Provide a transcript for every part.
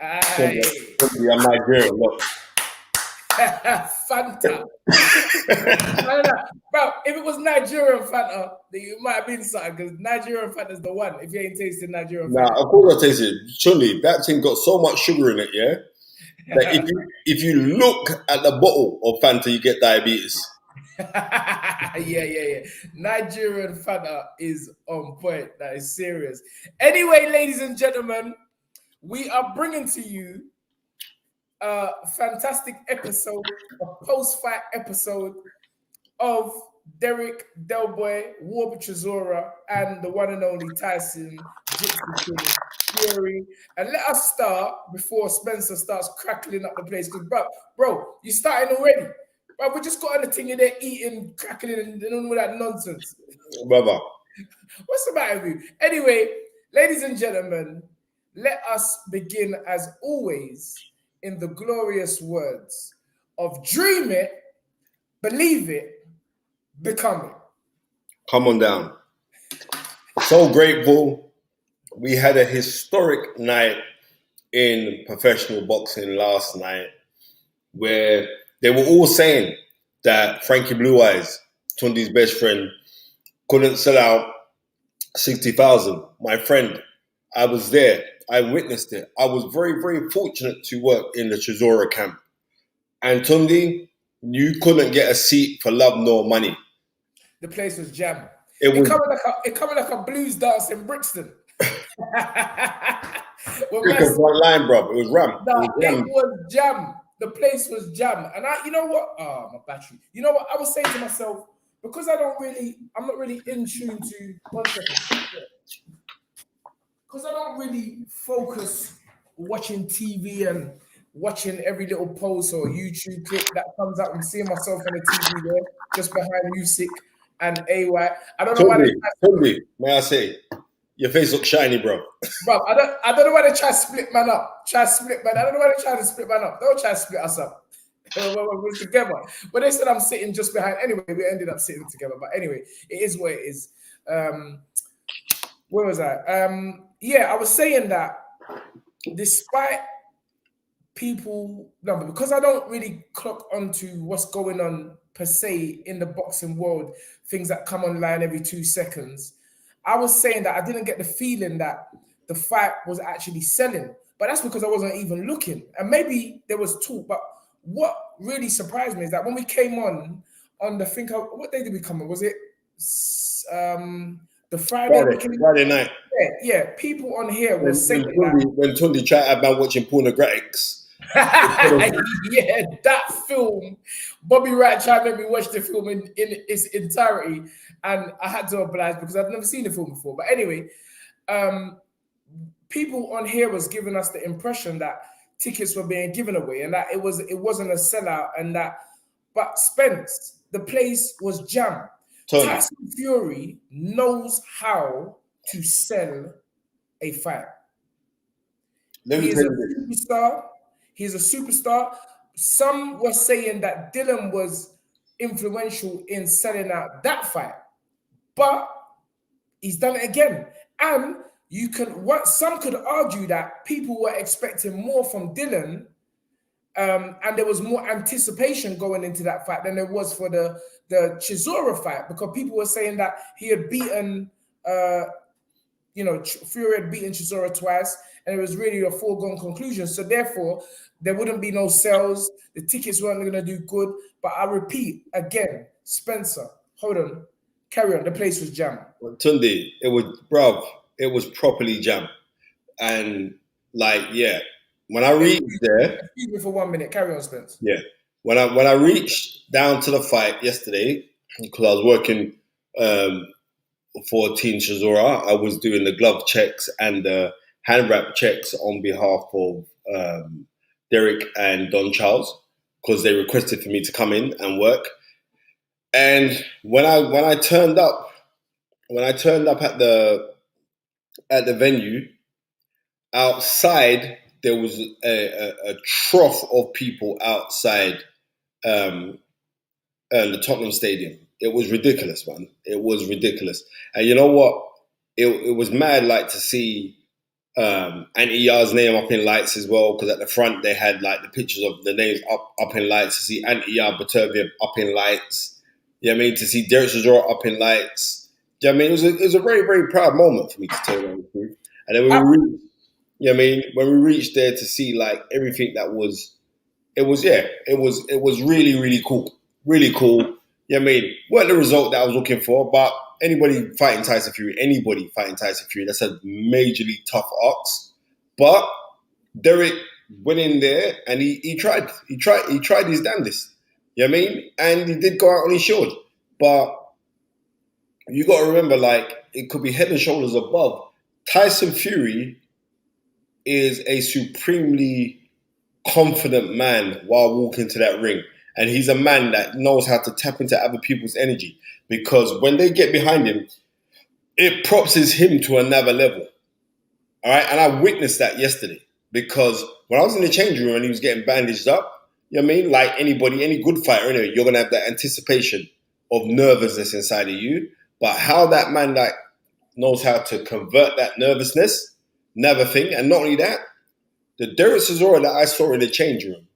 I'm Nigerian. Look. Fanta. No. Bro, if it was Nigerian Fanta, then you might have been something because Nigerian Fanta is the one. If you ain't tasted Nigerian Nah, of course I taste it. Surely that thing got so much sugar in it, yeah. That Fanta. if you look at the bottle of Fanta, you get diabetes. Yeah. Nigerian Fanta is on point. That is serious. Anyway, ladies and gentlemen, we are bringing to you a fantastic episode, a post-fight episode of Derek Delboy, Warby Chisora, and the one and only Tyson Fury. And let us start before Spencer starts crackling up the place. Because, bro, you starting already. Bro, we just got on the thing in there eating, crackling, and all that nonsense. Brother. What's the matter with you? Anyway, ladies and gentlemen, let us begin as always in the glorious words of dream it, believe it, become it. Come on down. So grateful. We had a historic night in professional boxing last night where they were all saying that Frankie Blue Eyes, Tundi's best friend, couldn't sell out 60,000. My friend, I was there. I witnessed it. I was very, very fortunate to work in the Chisora camp. And Tundi, you couldn't get a seat for love nor money. The place was jammed. It coming like a blues dance in Brixton. Front line, bro. It was ram. It was jam. The place was jam. And you know what? Oh, my battery. You know what? I was saying to myself, because I'm not really in tune to one second. Because I don't really focus watching TV and watching every little post or YouTube clip that comes up and seeing myself on the TV there, just behind music and AY. I don't know why Tundi, may I say, your face looks shiny, bro. Bro, I don't know why they try to split man up. I don't know why they try to split man up. Don't try to split us up. We're together. But they said I'm sitting just behind. Anyway, we ended up sitting together. But anyway, it is what it is. Where was I? I was saying that despite because I don't really clock onto what's going on per se in the boxing world, things that come online every 2 seconds. I was saying that I didn't get the feeling that the fight was actually selling, but that's because I wasn't even looking. And maybe there was talk, but what really surprised me is that when we came on the what day did we come on? Was it the Friday night? Yeah. People on here were saying when Tundi tried to have watching pornographics. Yeah, that film. Bobby Wright tried to make me watch the film in its entirety, and I had to oblige because I've never seen the film before. But anyway, people on here was giving us the impression that tickets were being given away and that it wasn't a sellout, but Spence, the place was jammed. Tyson Fury knows how to sell a fight. He's a superstar. Some were saying that Dylan was influential in selling out that fight, but he's done it again. And some could argue that people were expecting more from Dylan, and there was more anticipation going into that fight than there was for the Chisora fight, because people were saying that he had beaten, Fury had beaten Chisora twice, and it was really a foregone conclusion. So therefore, there wouldn't be no sales. The tickets weren't going to do good. But I repeat again, Spencer, hold on, carry on. The place was jammed. Tundi, it was properly jammed, and when I reached there. Excuse me for 1 minute. Carry on, Spence. Yeah, when I reached down to the fight yesterday, because I was working for Team Chisora, I was doing the glove checks and the hand wrap checks on behalf of Derek and Don Charles, because they requested for me to come in and work. And when I turned up at the venue, outside there was a trough of people outside the Tottenham Stadium. It was ridiculous, man. It was ridiculous. And you know what? It was mad, like, to see Anti-Yar's name up in lights as well, because at the front they had like the pictures of the names up in lights. To see Anti-Yar Batervia up in lights, you know what I mean? To see Derek Chisora up in lights, you know what I mean? It was a very, very proud moment for me, to tell you the truth. And then when we reached, you know what I mean, when we reached there to see like everything that was, it was really, really cool. Really cool. You know what I mean? Weren't the result that I was looking for, but anybody fighting Tyson Fury, that's a majorly tough ox. But Derek went in there and he tried his damnedest. You know what I mean? And he did go out on his shield. But you got to remember, like, it could be head and shoulders above. Tyson Fury is a supremely confident man while walking to that ring. And he's a man that knows how to tap into other people's energy, because when they get behind him, it propses him to another level. All right. And I witnessed that yesterday, because when I was in the changing room and he was getting bandaged up, you know what I mean? Like anybody, any good fighter, anyway, you're going to have that anticipation of nervousness inside of you. But how that man like knows how to convert that nervousness, never thing. And not only that, the Derek Chisora that I saw in the change room,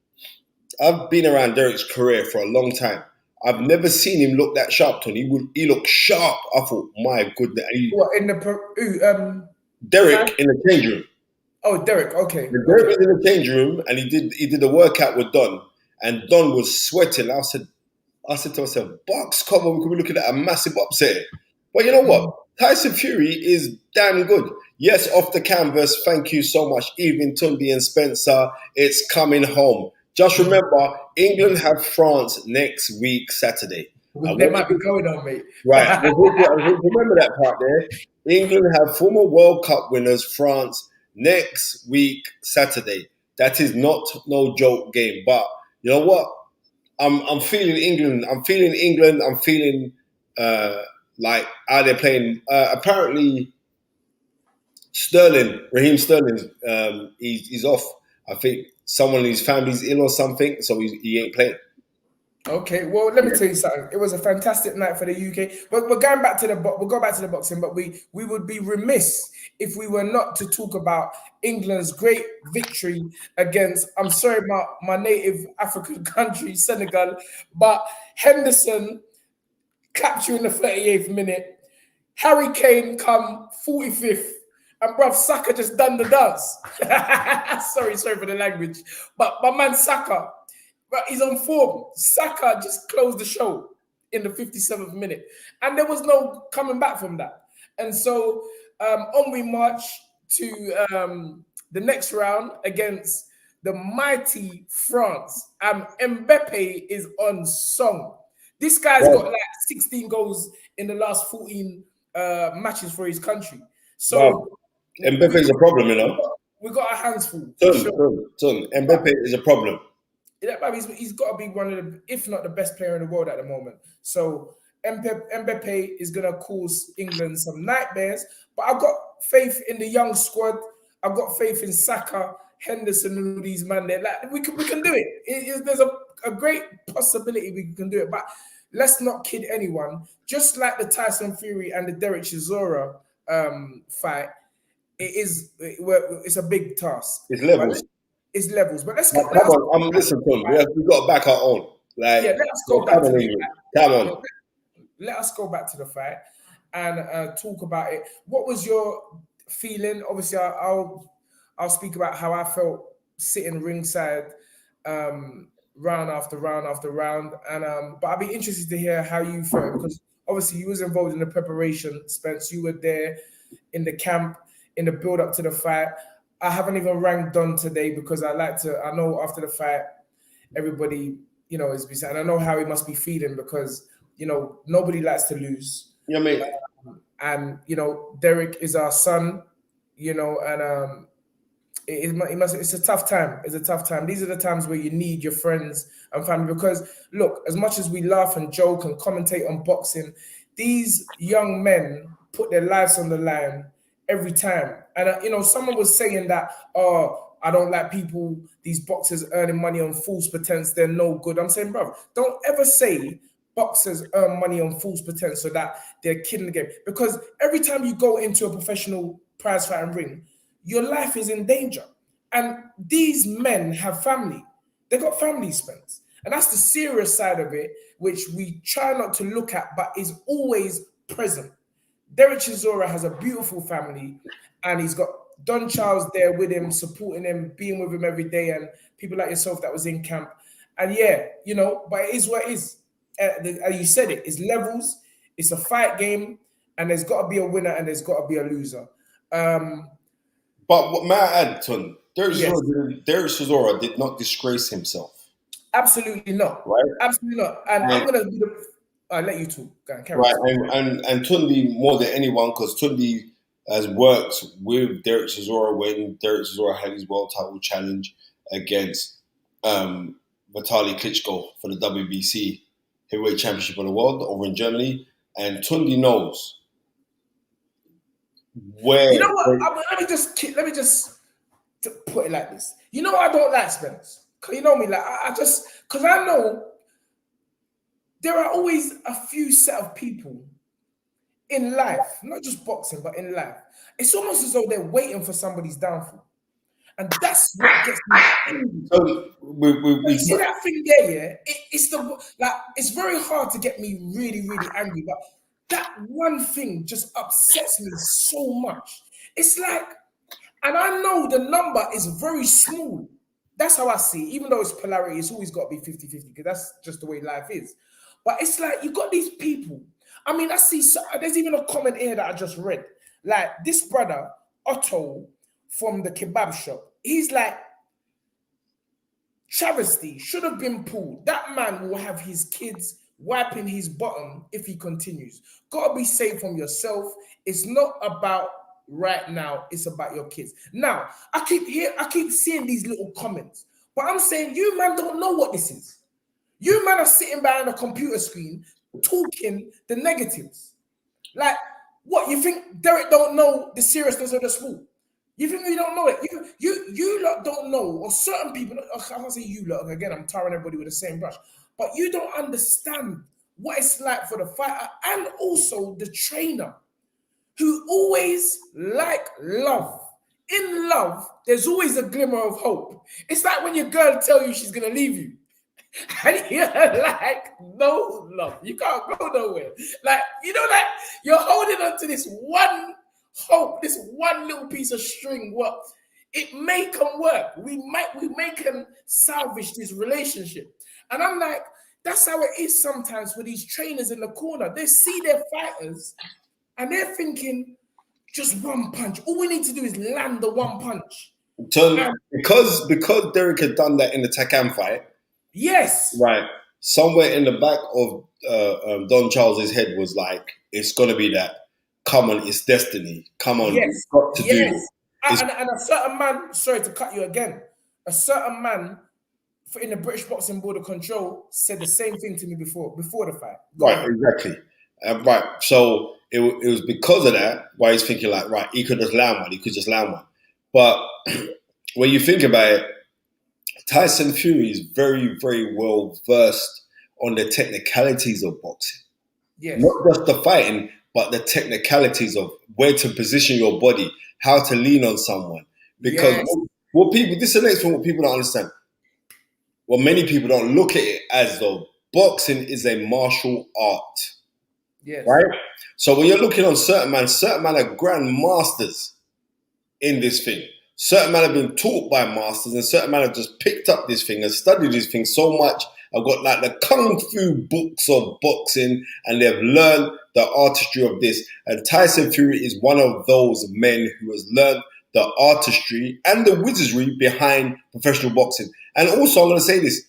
I've been around Derek's career for a long time. I've never seen him look that sharp, Tony. He looked sharp. I thought, my goodness. What in the Derek in the change room. Oh, Derek. Okay. Derek was in the change room and he did a workout with Don, and Don was sweating. I said to myself, box cover, we could be looking at a massive upset. But you know what? Tyson Fury is damn good. Yes, off the canvas. Thank you so much, Evelyn, Tundi, and Spencer. It's coming home. Just remember, England have France next week, Saturday. They might be going on, mate. Right. Remember that part there. England have former World Cup winners, France, next week, Saturday. That is not no joke game. But you know what? I'm feeling England. I'm feeling like how they're playing. Apparently, Raheem Sterling, he's off. I think someone in his family's ill or something, so he ain't playing. Okay, well, let me tell you something. It was a fantastic night for the UK. But we're going back to we'll go back to the boxing, but we would be remiss if we were not to talk about England's great victory against, I'm sorry, my native African country, Senegal, but Henderson clapped you in the 38th minute. Harry Kane come 45th. And bruv, Saka just done the dance. sorry for the language. But my man Saka, but he's on form. Saka just closed the show in the 57th minute. And there was no coming back from that. And so on we march to the next round against the mighty France. Mbappe is on song. This guy's got like 16 goals in the last 14 matches for his country. So Mbappe is a problem, you know. We got our hands full. Son, Mbappe is a problem. Yeah, he's got to be one of the, if not the best player in the world at the moment. So Mbappe is going to cause England some nightmares. But I've got faith in the young squad. I've got faith in Saka, Henderson, and all these men there. Like we can do it. There's a great possibility we can do it. But let's not kid anyone. Just like the Tyson Fury and the Derek Chisora fight, it's a big task. It's levels. It's levels. But let's come on. Listen, Tom. We've got to back our own. Like, yeah, let us go back to the fight. Come on. Let us go back to the fight and talk about it. What was your feeling? Obviously, I'll speak about how I felt sitting ringside, round after round after round, and but I'd be interested to hear how you felt, because obviously you was involved in the preparation, Spence. You were there in the camp, in the build up to the fight. I haven't even rang Don today because I know after the fight, everybody, is busy. And I know how he must be feeling because, nobody likes to lose. Yeah, mate. And, Derek is our son, and it's a tough time. It's a tough time. These are the times where you need your friends and family, because look, as much as we laugh and joke and commentate on boxing, these young men put their lives on the line every time. And, someone was saying that, I don't like people, these boxers earning money on false pretense, they're no good. I'm saying, bro, don't ever say boxers earn money on false pretense so that they're kidding the game. Because every time you go into a professional prize fighting ring, your life is in danger. And these men have family. They got family, Spence. And that's the serious side of it, which we try not to look at, but is always present. Derek Chisora has a beautiful family, and he's got Don Charles there with him, supporting him, being with him every day, and people like yourself that was in camp. And yeah, you know, but it is what it is. You said it, it's levels, it's a fight game, and there's got to be a winner and there's got to be a loser. But what may I add, Ton? Derek Yes. Chisora did not disgrace himself. Absolutely not. Right? Absolutely not. And I'm going to be I'll let you talk. Go and carry right, on. and Tundi more than anyone, because Tundi has worked with Derek Chisora when Derek Chisora had his world title challenge against Vitaly Klitschko for the WBC Heavyweight Championship of the World over in Germany, and Tundi knows where. You know what? Let me just put it like this. You know what I don't like, Spence? Because you know me, like because I know there are always a few set of people in life, not just boxing, but in life. It's almost as though they're waiting for somebody's downfall. And that's what gets me angry. So we see that thing there, yeah? It's very hard to get me really, really angry, but that one thing just upsets me so much. It's like, and I know the number is very small. That's how I see it. Even though it's polarity, it's always got to be 50-50 because that's just the way life is. But it's like you got these people. I mean, there's even a comment here that I just read. Like this brother, Otto, from the kebab shop, he's like, travesty should have been pulled. That man will have his kids wiping his bottom if he continues. Gotta be safe from yourself. It's not about right now, it's about your kids. Now, I keep seeing these little comments, but I'm saying you man don't know what this is. You man are sitting behind a computer screen talking the negatives. Like, what, you think Derek don't know the seriousness of the sport? You think we don't know it? You lot don't know, or certain people, I can't say you lot, again, I'm tarring everybody with the same brush, but you don't understand what it's like for the fighter and also the trainer who always like love. In love, there's always a glimmer of hope. It's like when your girl tells you she's going to leave you. And you're like, no, love, you can't go nowhere. Like, you know, like you're holding on to this one hope, this one little piece of string. What it may can work. We may can salvage this relationship. And I'm like, that's how it is sometimes for these trainers in the corner. They see their fighters and they're thinking, just one punch. All we need to do is land the one punch. So because Derek had done that in the Takam fight. Yes. Right. Somewhere in the back of Don Charles's head was like, it's going to be that. Come on, it's destiny. Come on, yes. you've got to do this. And a certain man, sorry to cut you again, a certain man in the British Boxing Board of Control said the same thing to me before the fight. Right, exactly. Right. So it was because of that why he's thinking like, right, he could just land one. But when you think about it, Tyson Fury is very, very well versed on the technicalities of boxing. Yes. Not just the fighting, but the technicalities of where to position your body, how to lean on someone. Because what people, this is the next one, what people don't understand. Well, many people don't look at it as though boxing is a martial art. Yes. Right? So when you're looking on certain men are grandmasters in this thing. Certain men have been taught by masters, and certain men have just picked up this thing and studied this thing so much. I've got like the kung fu books of boxing, and they've learned the artistry of this. And Tyson Fury is one of those men who has learned the artistry and the wizardry behind professional boxing. And also, I'm going to say this.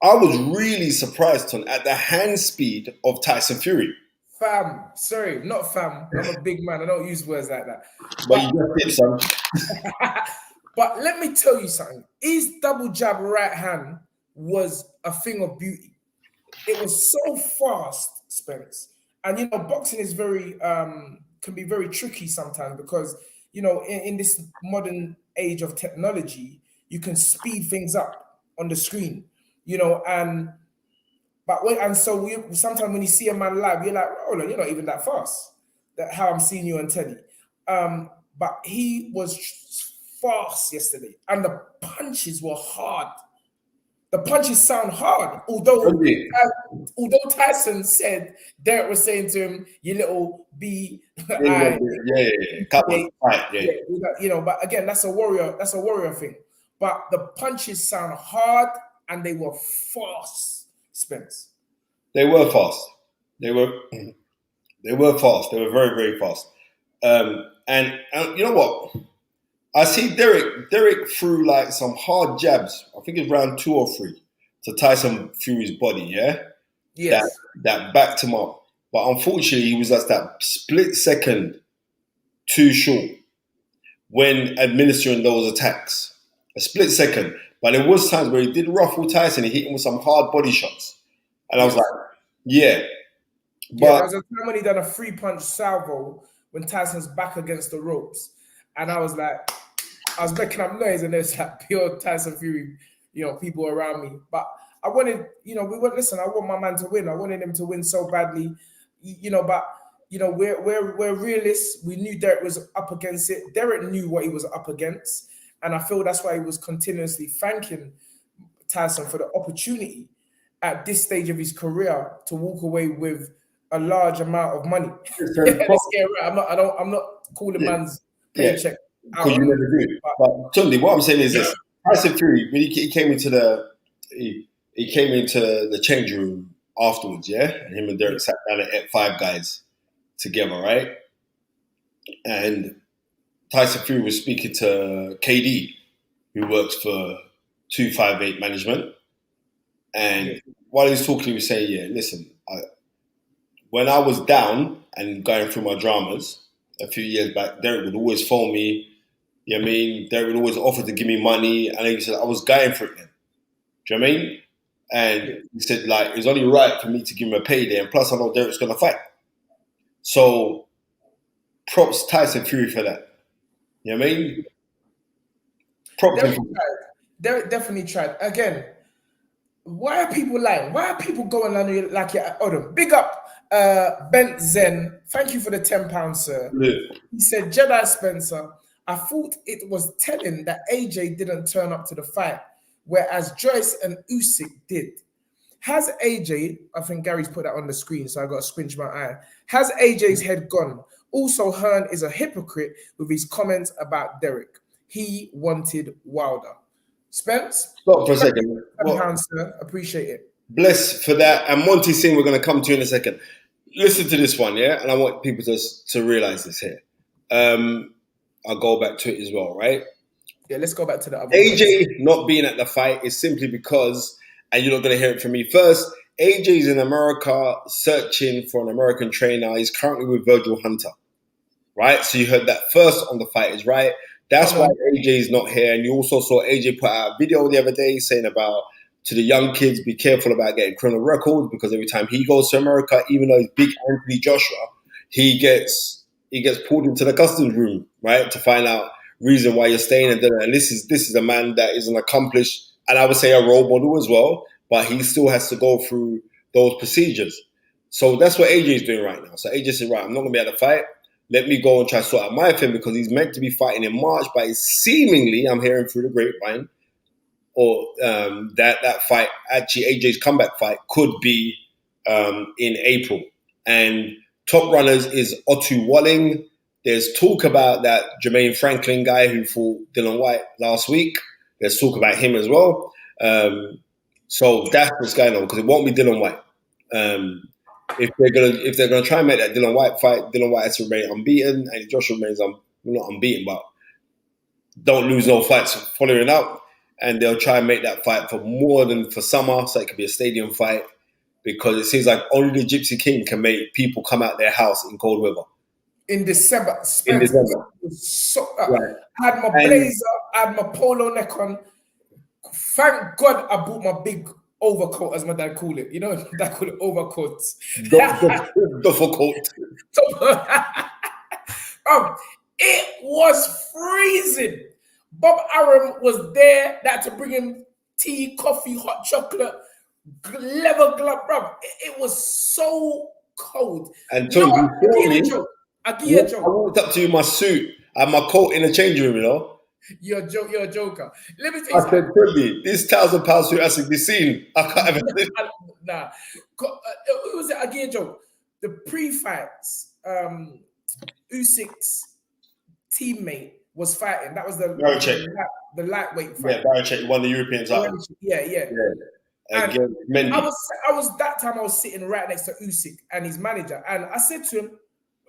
I was really surprised at the hand speed of Tyson Fury. Fam, sorry, not fam. I'm a big man. I don't use words like that. But you just did, son. But let me tell you something. His double jab right hand was a thing of beauty. It was so fast, Spence. And you know, boxing is very can be very tricky sometimes because you know, in this modern age of technology, you can speed things up on the screen. You know, sometimes when you see a man live, you're like, oh, you're not even that fast. That how I'm seeing you on telly. But he was fast yesterday, and the punches were hard. The punches sound hard, although Tyson said, Derek was saying to him, "You little B, yeah. you know." But again, that's a warrior thing. But the punches sound hard, and they were fast, Spence. They were fast. They were fast. They were very, very fast. And you know what? I see Derek threw like some hard jabs. I think it's round 2 or 3 to Tyson Fury's body. Yeah, yes, that backed him up. But unfortunately, he was just that split second too short when administering those attacks. A split second. But there was times where he did ruffle Tyson. He hit him with some hard body shots, and I was like, yeah. But there was a time when he done a 3-punch salvo when Tyson's back against the ropes, and I was like, I was making up noise, and there's like pure Tyson Fury, people around me. But I wanted, listen, I want my man to win. I wanted him to win so badly, but we're realists. We knew Derek was up against it. Derek knew what he was up against, and I feel that's why he was continuously thanking Tyson for the opportunity at this stage of his career to walk away with a large amount of money. Let's get right. I'm not calling man's paycheck. Because you never do. But Tundi, what I'm saying is this: Tyson Fury, when he came into the change room afterwards, yeah, and him and Derek sat down and ate 5 guys together, right? And Tyson Fury was speaking to KD, who works for 258 Management, and while he was talking, he was saying, "Yeah, listen, when I was down and going through my dramas a few years back, Derek would always phone me. You know what I mean? Derek would always offer to give me money. And he said, I was going for it then. Do you know what I mean? And he said, like, it's only right for me to give him a payday. And plus, I know Derek's going to fight. So, props Tyson Fury for that. You know what I mean? Props Derek definitely tried. Again, why are people lying? Why are people going on like it? Hold on. Big up Bent Zen. Thank you for the £10, sir. Yeah. He said, Jedi Spencer, I thought it was telling that AJ didn't turn up to the fight, whereas Joyce and Usyk did. Has AJ, I think Gary's put that on the screen, so I got to squinch my eye. Has AJ's head gone? Also, Hearn is a hypocrite with his comments about Derek. He wanted Wilder. Spence? Stop for a second. £10, sir. Appreciate it. Bless for that. And Monty Singh, we're going to come to in a second. Listen to this one, yeah? And I want people to realize this here. I'll go back to it as well, right? Yeah, let's go back to the other AJ not being at the fight is simply because, and you're not going to hear it from me first, AJ's in America searching for an American trainer. He's currently with Virgil Hunter, right? So you heard that first on the fight is right. That's why AJ's not here. And you also saw AJ put out a video the other day saying about, to the young kids, be careful about getting criminal records because every time he goes to America, even though he's big Anthony Joshua, he gets pulled into the customs room, right, to find out reason why you're staying in there. And this is a man that is an accomplished, and I would say a role model as well, but he still has to go through those procedures. So that's what AJ is doing right now. So AJ said, right, I'm not going to be at the fight. Let me go and try to sort out my thing because he's meant to be fighting in March, but it's seemingly, I'm hearing through the grapevine, or that fight, actually AJ's comeback fight, could be in April. And top runners is Otu Walling. There's talk about that Jermaine Franklin guy who fought Dylan White last week. There's talk about him as well. So that's what's going on because it won't be Dylan White. If they're gonna try and make that Dylan White fight, Dylan White has to remain unbeaten, and Joshua remains not unbeaten, but don't lose no fights following up. And they'll try and make that fight for summer, so it could be a stadium fight. Because it seems like only the Gypsy King can make people come out their house in cold weather. In December. In December. Right. I had my blazer, I had my polo neck on. Thank God I bought my big overcoat, as my dad called it. You know, my dad called it overcoats. Duffel coat. It was freezing. Bob Arum was there. That to bring him tea, coffee, hot chocolate, leather glove, bro. It was so cold. And Tony, I'll give you a I joke. walked up to you in my suit and my coat in the changing room, you know. You're a joker. Let me tell you I something. said, Tilly, this £1,000 suit has to be seen. I can't ever think. Nah. It was a gear joke. The pre-fights, Usyk's teammate was fighting. That was the lightweight fight. Yeah, Barachek won the European title. Yeah. And Again, Mendy. I was that time I was sitting right next to Usyk and his manager, and I said to him,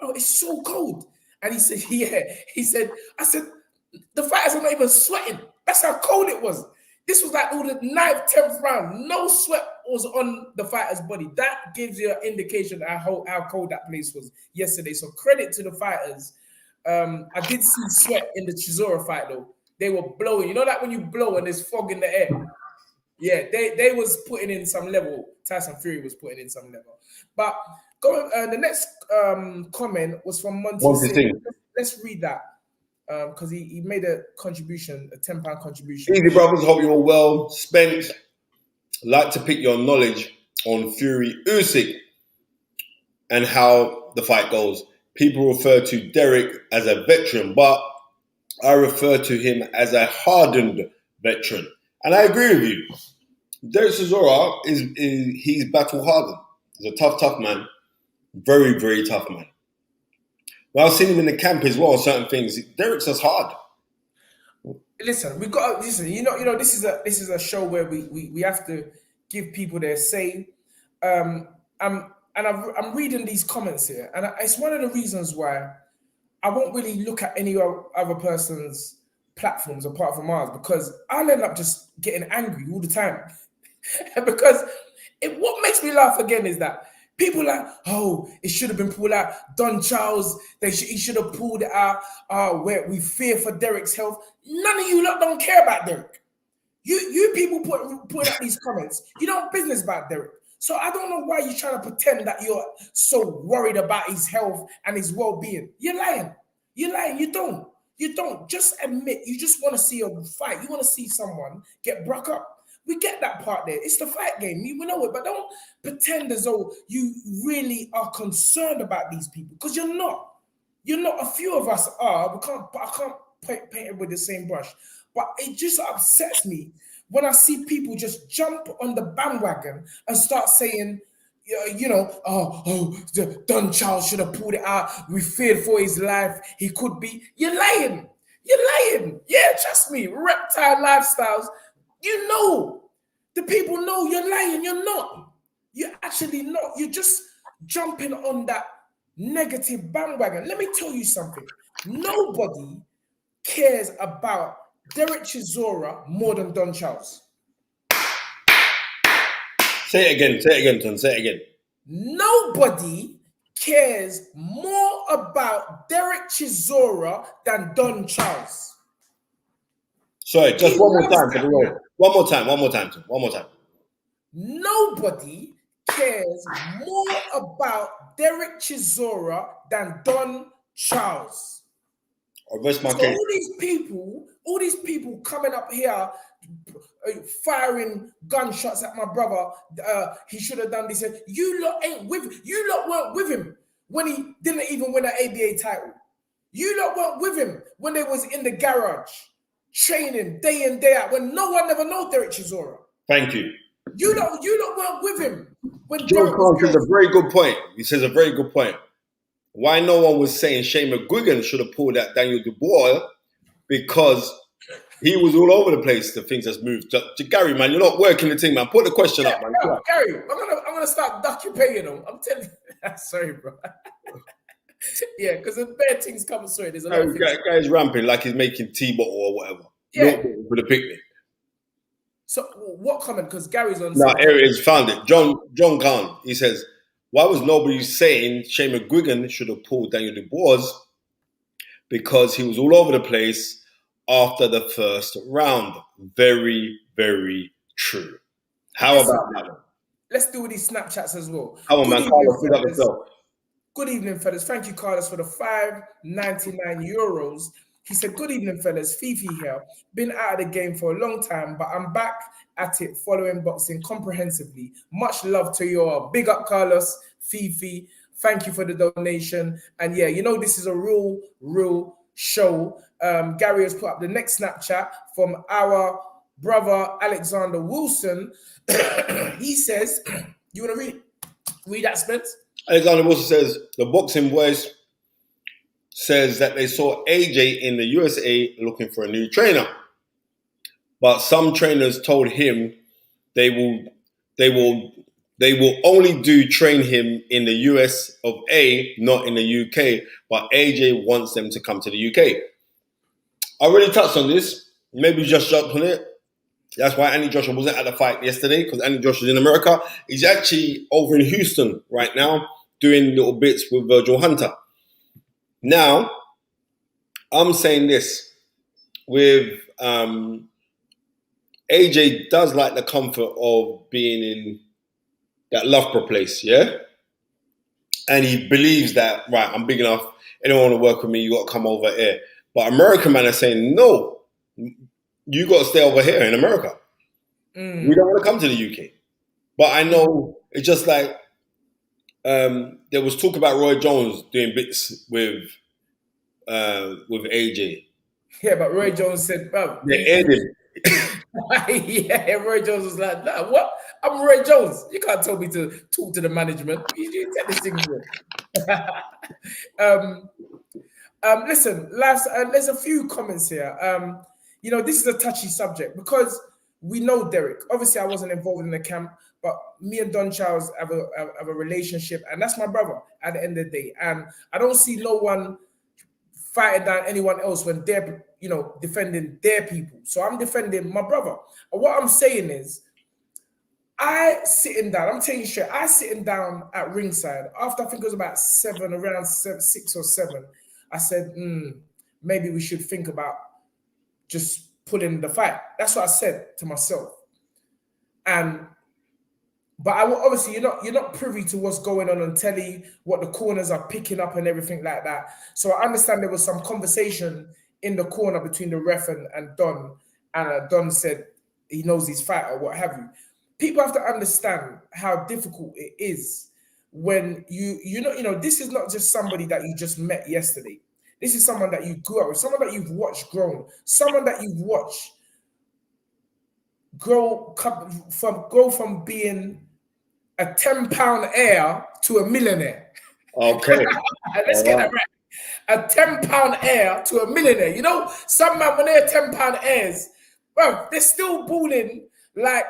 "Oh, it's so cold." And he said, "Yeah." I said, "The fighters are not even sweating. That's how cold it was. This was like all the 9th, 10th round. No sweat was on the fighter's body. That gives you an indication of how cold that place was yesterday. So credit to the fighters. I did see sweat in the Chisora fight though. They were blowing. You know that when you blow and there's fog in the air? Yeah, they was putting in some level. Tyson Fury was putting in some level. But going the next comment was from Monty. Let's read that. Because he made a contribution, a £10 contribution. Easy brothers, hope you're well. Spence, like to pick your knowledge on Fury Usyk and how the fight goes. People refer to Derek as a veteran, but I refer to him as a hardened veteran. And I agree with you. Derek Chisora he's battle hardened. He's a tough man. Very, very tough man. Well, I've seen him in the camp as well. Certain things, Derek's just hard. Listen, we got listen. You know. This is a show where we have to give people their say. I'm reading these comments here, and it's one of the reasons why I won't really look at any other person's platforms apart from ours, because I'll end up just getting angry all the time. Because what makes me laugh again is that people are like, oh, it should have been pulled out. Don Charles, he should have pulled it out. Where we fear for Derek's health. None of you lot don't care about Derek. You people put out these comments. You don't business about Derek. So I don't know why you're trying to pretend that you're so worried about his health and his well-being. You're lying. You're lying. You don't. You don't. Just admit. You just want to see a fight. You want to see someone get broke up. We get that part there. It's the fight game. We know it, but don't pretend as though you really are concerned about these people, because you're not. You're not. A few of us are. I can't paint it with the same brush. But it just upsets me when I see people just jump on the bandwagon and start saying, Don Charles should have pulled it out. We feared for his life. He could be. You're lying. You're lying. Yeah, trust me. Reptile lifestyles. You know, the people know you're lying. You're not. You're actually not. You're just jumping on that negative bandwagon. Let me tell you something. Nobody cares about Derek Chisora more than Don Charles. Say it again, Ton. Say it again. Nobody cares more about Derek Chisora than Don Charles. Sorry, just one more time for the road. One more time. Nobody cares more about Derek Chisora than Don Charles. I rest my so case. all these people coming up here firing gunshots at my brother. He should have done this. You lot weren't with him when he didn't even win an ABA title. You lot weren't with him when they was in the garage training day in, day out, when no one ever know Derek Chisora. Thank you. You lot weren't with him. When John Khan says a very good point. He says a very good point. Why no one was saying Shane McGuigan should have pulled out Daniel Dubois, because he was all over the place. The things that's moved. To Gary, man, you're not working the thing, man. Put the question up, man. No, Gary, I'm gonna start paying him. I'm telling you. Sorry, bro. Yeah, because the bad things come. Sorry, there's a lot of things. Guy's ramping like he's making tea bottle or whatever. Yeah. For the picnic. So what comment? Because Gary's on. No, here it is. Found it. John Khan. He says, why was nobody saying Shane McGuigan should have pulled Daniel Dubois? Because he was all over the place after the first round. Very, very true. How about that? Let's do these Snapchats as well. Come on, man. Carlos, pick up yourself. Good evening, fellas. Thank you, Carlos, for the €5.99. He said, good evening, fellas. Fifi here. Been out of the game for a long time, but I'm back at it following boxing comprehensively. Much love to you all. Big up, Carlos, Fifi, Thank you for the donation. And yeah, you know, this is a real show. Gary has put up the next Snapchat from our brother Alexander Wilson. He says, you want to read that, Spence? Alexander Wilson says, the Boxing Boys says that they saw AJ in the USA looking for a new trainer. But some trainers told him they will only train him in the US of A, not in the UK. But AJ wants them to come to the UK. I already touched on this. Maybe just jumped on it. That's why Andy Joshua wasn't at the fight yesterday, because Andy Joshua is in America. He's actually over in Houston right now doing little bits with Virgil Hunter. Now, I'm saying this with AJ does like the comfort of being in that Loughborough place, yeah? And he believes that, right, I'm big enough, anyone want to work with me, you got to come over here. But American man are saying, no, you got to stay over here in America. We don't want to come to the UK. But I know it's just like there was talk about Roy Jones doing bits with AJ. Yeah, but Roy Jones said, "Bro, they aired him." Yeah, Roy Jones was like, "Nah, what? I'm Roy Jones. You can't tell me to talk to the management. You take this thing listen, last there's a few comments here. You know, this is a touchy subject because we know Derek. Obviously, I wasn't involved in the camp, but me and Don Charles have a relationship, and that's my brother at the end of the day. And I don't see no one fighting down anyone else when they're, you know, defending their people. So I'm defending my brother. And what I'm saying is, I'm telling you straight, I sitting down at ringside after I think it was about around 6 or 7. I said, maybe we should think about just pulling the fight. That's what I said to myself. But obviously you're not privy to what's going on telly, what the corners are picking up and everything like that. So I understand there was some conversation in the corner between the ref and Don, and Don said he knows his fight or what have you. People have to understand how difficult it is when you know this is not just somebody that you just met yesterday. This is someone that you grew up with, someone that you've watched grown, someone that you've watched grow from being a 10-pound heir to a millionaire. Okay. Let's get that right. A 10-pound heir to a millionaire. You know, some man, when they're 10-pound heirs, bro, they're still balling like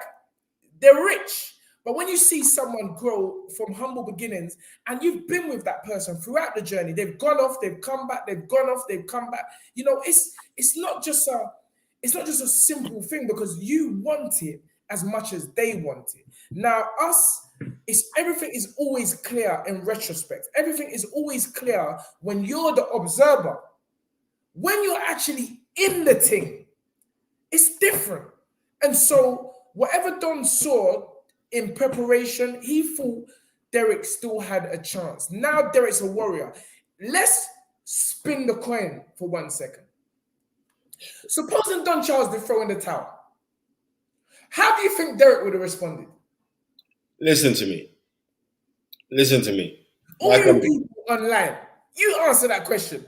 they're rich. But when you see someone grow from humble beginnings and you've been with that person throughout the journey, they've gone off, they've come back, they've gone off, they've come back. You know, it's not just a simple thing because you want it as much as they want it. Now, everything is always clear in retrospect. Everything is always clear when you're the observer. When you're actually in the thing, it's different. And so whatever Don saw in preparation, he thought Derek still had a chance. Now Derek's a warrior. Let's spin the coin for 1 second. Supposing Don Charles did throw in the towel, how do you think Derek would have responded? Listen to me. All you people online, you answer that question.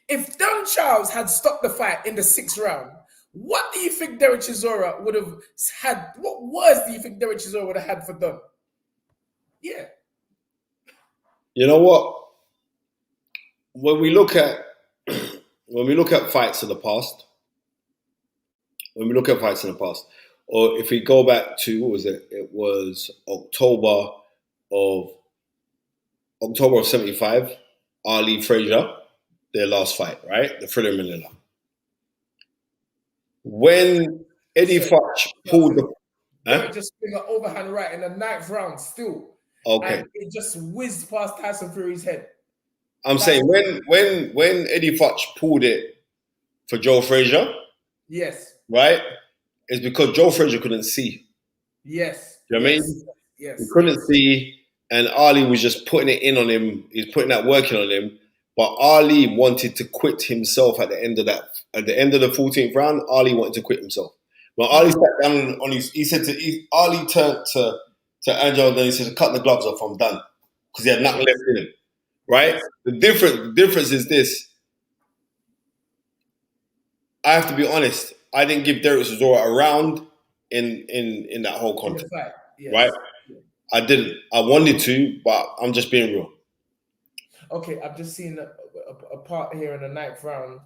If Don Charles had stopped the fight in the 6th round, what do you think Derek Chisora would have had? What words do you think Derek Chisora would have had for Don? Yeah. You know what? When we look at fights in the past, or if we go back to, what was it? It was October of 75, Ali Frazier, their last fight, right? The Thriller Manila. When Eddie Futch pulled the... just bring an overhand right in the 9th round still. Okay. And it just whizzed past Tyson Fury's head. I'm saying when Eddie Futch pulled it for Joe Frazier, yes, right? It's because Joe Frazier couldn't see. Yes. You know what I mean? Yes. He couldn't see, and Ali was just putting it in on him. He's putting that work in on him. But Ali wanted to quit himself at the end of that. At the end of the 14th round, Ali wanted to quit himself. When Ali sat down on Ali turned to Angelo and he said, "Cut the gloves off, I'm done." Because he had nothing left in him. right? The difference is this. I have to be honest. I didn't give Derek Chisora a round in that whole In the contest, fight, yes. right? I didn't. I wanted to, but I'm just being real. Okay, I've just seen a part here in the ninth round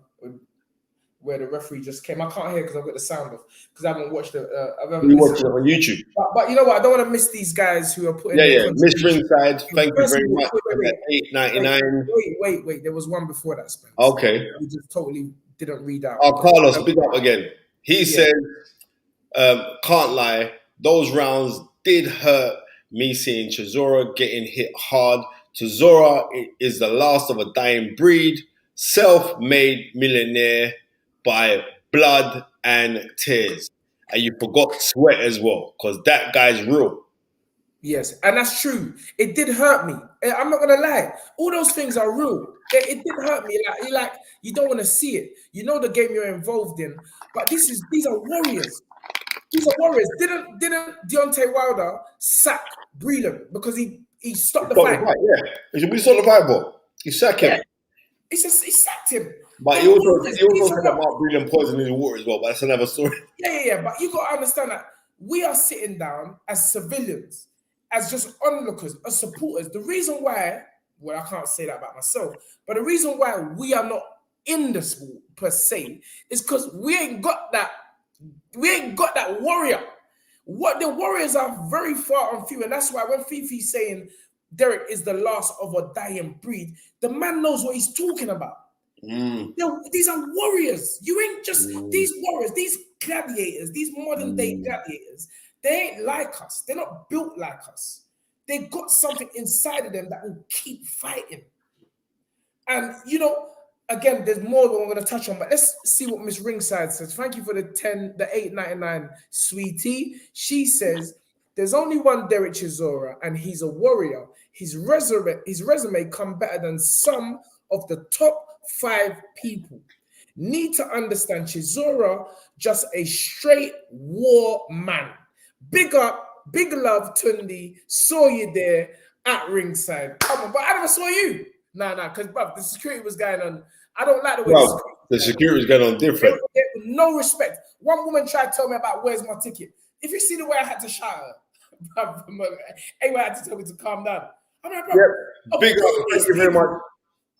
where the referee just came. I can't hear because I've got the sound off because I haven't watched the. I haven't You watch listened. it on YouTube. But you know what? I don't want to miss these guys who are putting. Yeah. Miss Ringside, thank you very much for that $8.99. Wait. There was one before that, Spence. Okay. We just totally didn't read out. Oh, Carlos, big up again. He said, can't lie, those rounds did hurt me seeing Chisora getting hit hard. Chisora is the last of a dying breed, self-made millionaire by blood and tears. And you forgot sweat as well, because that guy's real. Yes, and that's true. It did hurt me. I'm not gonna lie. All those things are real. It did hurt me. Like you don't want to see it. You know the game you're involved in. But these are warriors. These are warriors. Didn't Deontay Wilder sack Breland because he stopped the fight? Yeah, we saw the fight, bro. He sacked him. Yeah. He sacked him. But he also said that Mark Breland poisoned his water as well. But that's another story. Yeah. But you got to understand that we are sitting down as civilians, as just onlookers, as supporters. The reason why, well, I can't say that about myself, but the reason why we are not in the sport per se is because we ain't got that warrior. What the warriors are very far and few, and that's why when Fifi's saying Derek is the last of a dying breed, the man knows what he's talking about. These are warriors. You ain't just these warriors, these gladiators, these modern day gladiators. They ain't like us. They're not built like us. They got something inside of them that will keep fighting. And again, there's more that I'm going to touch on, but let's see what Miss Ringside says. Thank you for the $8.99, sweetie. She says, there's only one Derek Chisora, and he's a warrior. His resume come better than some of the top 5 people. Need to understand Chisora, just a straight war man. Big up, big love, Tundi. Saw you there at ringside. Come on, but I never saw you. Nah, because the security was going on. I don't like the way the security was going on different. No respect. One woman tried to tell me about where's my ticket. If you see the way I had to shout her, anyway, I had to tell me to calm down. I'm like, bro, big up. Thank you very much,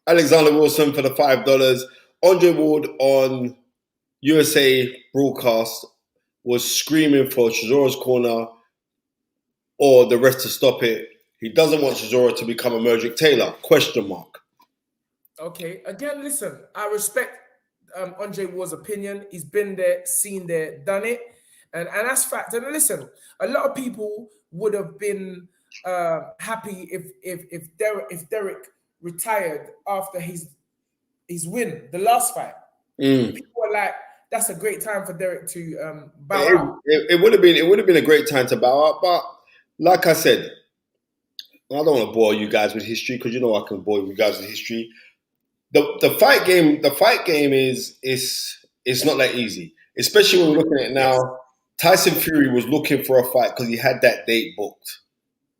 Alexander Wilson, for the $5. Andre Ward on USA broadcast was screaming for Chisora's corner or the rest to stop it. He doesn't want Chisora to become a Merdrick Taylor, ? Okay, again, listen, I respect Andre Ward's opinion. He's been there, seen there, done it. And that's fact. And listen, a lot of people would have been happy if Derek retired after his win, the last fight. People were like, that's a great time for Derek to bow out. It would have been a great time to bow out, but like I said, I don't want to bore you guys with history because you know I can bore you guys with history. The fight game is it's not that easy, especially when we're looking at it now. Tyson Fury was looking for a fight because he had that date booked,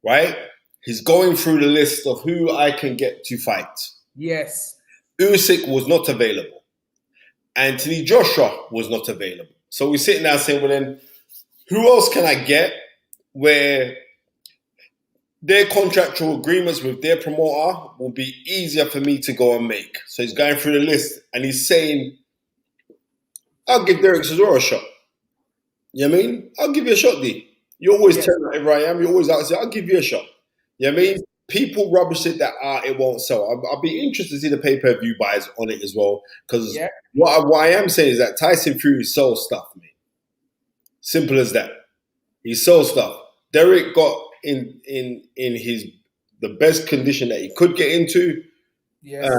right? He's going through the list of who I can get to fight. Yes. Usyk was not available. Anthony Joshua was not available. So we're sitting there saying, well then, who else can I get where their contractual agreements with their promoter will be easier for me to go and make? So he's going through the list and he's saying, I'll give Derek Chisora a shot. You know what I mean? I'll give you a shot, D. You always tell me wherever I am, you're always out to say, I'll give you a shot. You know what I mean? People rubbish it that it won't sell. I'll be interested to see the pay-per-view buys on it as well. Because what I am saying is that Tyson Fury sold stuff, mate. Simple as that. He sold stuff. Derek got in the best condition that he could get into. Yes.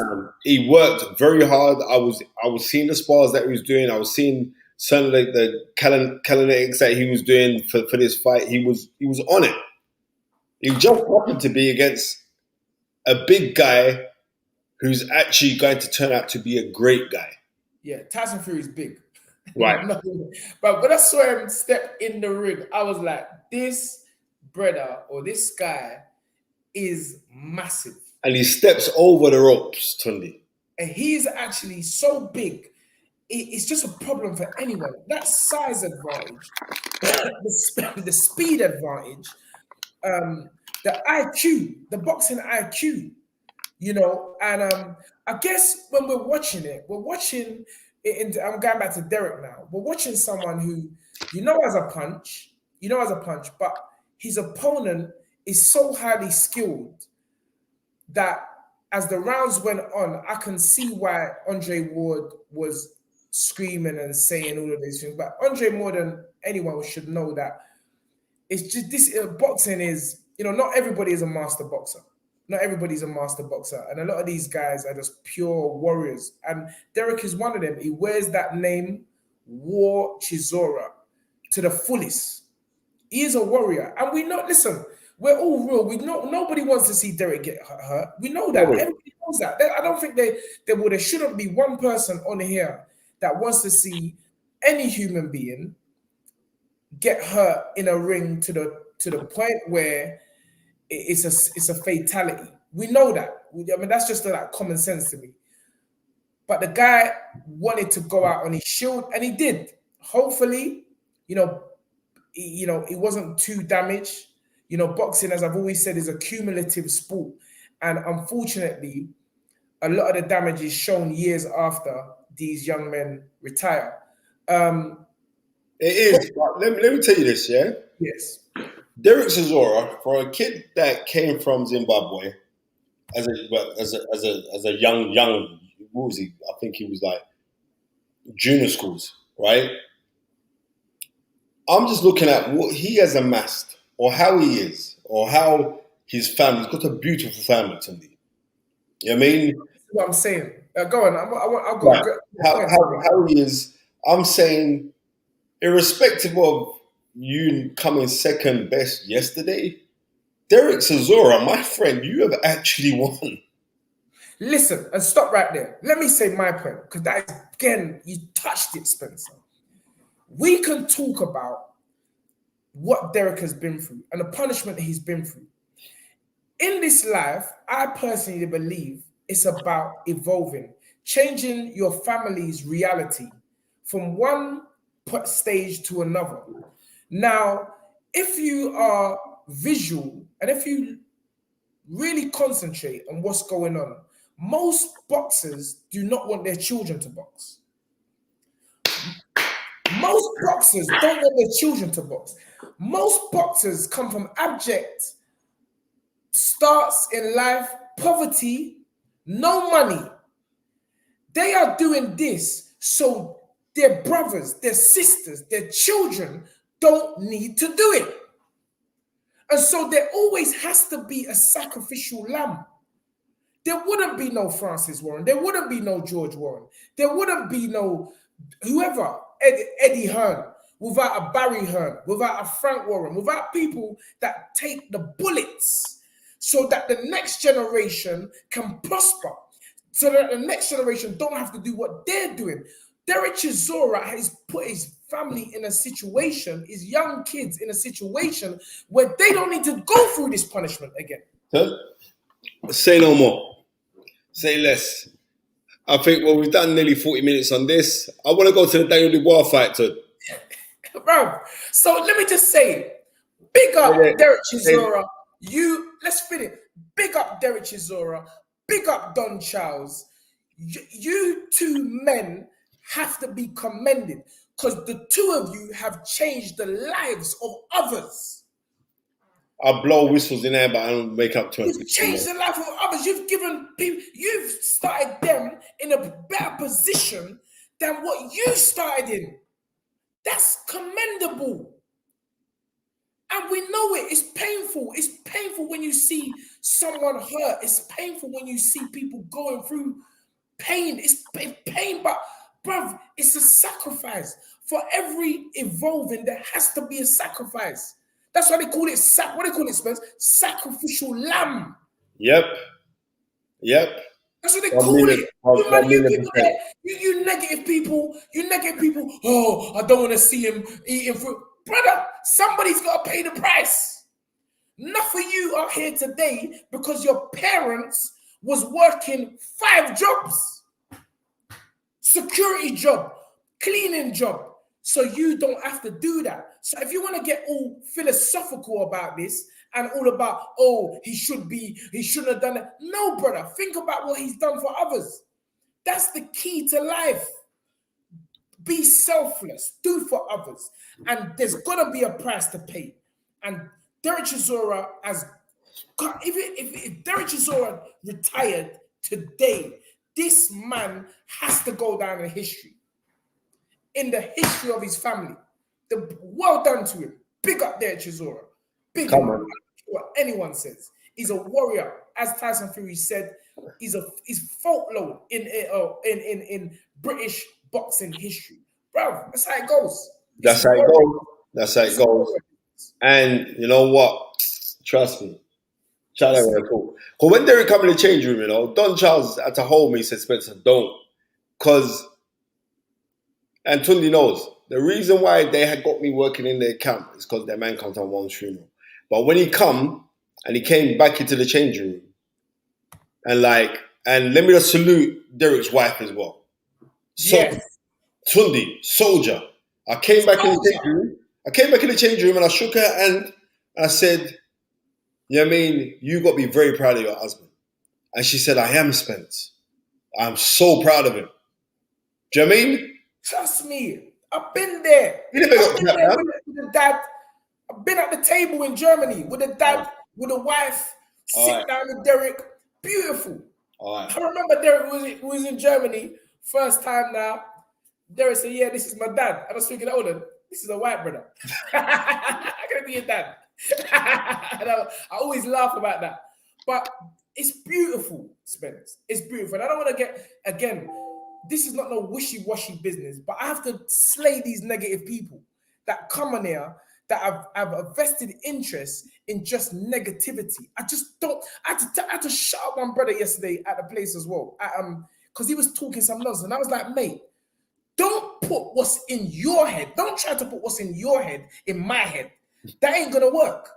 He worked very hard. I was seeing the spars that he was doing. I was seeing some of the kinetics that he was doing for this fight. He was on it. He just happened to be against a big guy who's actually going to turn out to be a great guy. Yeah, Tyson Fury's big. Right. But when I saw him step in the ring, I was like, this brother or this guy is massive. And he steps over the ropes, Tundi. And he's actually so big, it's just a problem for anyone. That size advantage, the speed advantage, the IQ, the boxing IQ, you know. And I guess when we're watching it, I'm going back to Derek now. We're watching someone who, has a punch, but his opponent is so highly skilled that as the rounds went on, I can see why Andre Ward was screaming and saying all of these things. But Andre, more than anyone, should know that it's just this boxing is, not everybody is a master boxer. Not everybody's a master boxer. And a lot of these guys are just pure warriors. And Derek is one of them. He wears that name, War Chisora, to the fullest. He is a warrior. And we know, listen, we're all real. We know nobody wants to see Derek get hurt. We know that. Everybody knows that. I don't think there shouldn't be one person on here that wants to see any human being get hurt in a ring to the point where it's a fatality. We know that. That's just like common sense to me. But the guy wanted to go out on his shield, and he did. Hopefully, he wasn't too damaged. Boxing, as I've always said, is a cumulative sport. And unfortunately, a lot of the damage is shown years after these young men retire. It is. But let me tell you this, yeah? Yes. Derek Chisora, for a kid that came from Zimbabwe as a young, what was he? I think he was like junior schools, right? I'm just looking at what he has amassed, or how he is, or how his family's got a beautiful family to me. You know what I mean? That's what I'm saying. Go on. I'll go. Right. How he is. I'm saying, irrespective of you coming second best yesterday, Derek Chisora, my friend, you have actually won. Listen, and stop right there. Let me say my point, because that is, again, you touched it, Spencer. We can talk about what Derek has been through and the punishment he's been through. In this life, I personally believe it's about evolving, changing your family's reality from one stage to another. Now, if you are visual and if you really concentrate on what's going on, most boxers do not want their children to box. Most boxers don't want their children to box. Most boxers come from abject starts in life, poverty, no money. They are doing this so their brothers, their sisters, their children don't need to do it. And so there always has to be a sacrificial lamb. There wouldn't be no Francis Warren. There wouldn't be no George Warren. There wouldn't be no whoever, Eddie Hearn, without a Barry Hearn, without a Frank Warren, without people that take the bullets so that the next generation can prosper, so that the next generation don't have to do what they're doing. Derek Chisora has put his family in a situation, his young kids in a situation where they don't need to go through this punishment again. Say no more. Say less. I think, we've done nearly 40 minutes on this. I want to go to the Daniel Dubois fight, too. Bro, so let me just say, big up Derek Chisora. Let's fit it. Big up Derek Chisora. Big up Don Charles. You two men have to be commended because the two of you have changed the lives of others. I blow whistles in there, but I don't make up 20. You've changed the life of others. You've given people, you've started them in a better position than what you started in. That's commendable. And we know it. It's painful. It's painful when you see someone hurt. It's painful when you see people going through pain. It's pain, but bruv, it's a sacrifice. For every evolving, there has to be a sacrifice. That's why they call it what do they call it, Spence? Sacrificial lamb. Yep. That's what they call it. You negative people. Oh, I don't want to see him eating fruit. Brother, somebody's got to pay the price. Enough of you are here today because your parents was working 5 jobs. Security job, cleaning job. So you don't have to do that. So if you want to get all philosophical about this and all about, oh, he shouldn't have done it. No, brother, think about what he's done for others. That's the key to life. Be selfless, do for others. And there's got to be a price to pay. And Derek Chisora has, if Derek Chisora retired today, this man has to go down in history. In the history of his family. Well done to him. Big up Derek Chisora. Big up. What anyone says. He's a warrior. As Tyson Fury said, he's folklore in British boxing history. Bro, that's how it goes. That's how it goes. And you know what? Trust me. Shout out to cool. Because when Derek come in the change room, Don Charles had to hold me, said, Spencer, don't. Because, and Tundi knows, the reason why they had got me working in their camp is because their man comes on one funeral. But when he came back into the change room, and let me just salute Derek's wife as well. So, yes. Tundi, soldier. I came back in the change room and I shook her hand and I said, you know what I mean? You got to be very proud of your husband. And she said, I am, Spence. I'm so proud of him. Do you know what I mean? Trust me. I've been there. With the dad. I've been at the table in Germany with the dad, with the wife, sit down with Derek. Beautiful. I remember Derek was in Germany, first time now. Derek said, yeah, this is my dad. I was thinking, hold on, this is a white brother. I'm going to be a dad. I always laugh about that. But it's beautiful, Spence. It's beautiful. And I don't want to get, again, this is not no wishy-washy business, but I have to slay these negative people that come on here that have a vested interest in just negativity. I just don't. I had to shut up one brother yesterday at the place as well, because he was talking some nonsense. And I was like, mate, don't put what's in your head. Don't try to put what's in your head in my head. That ain't gonna work.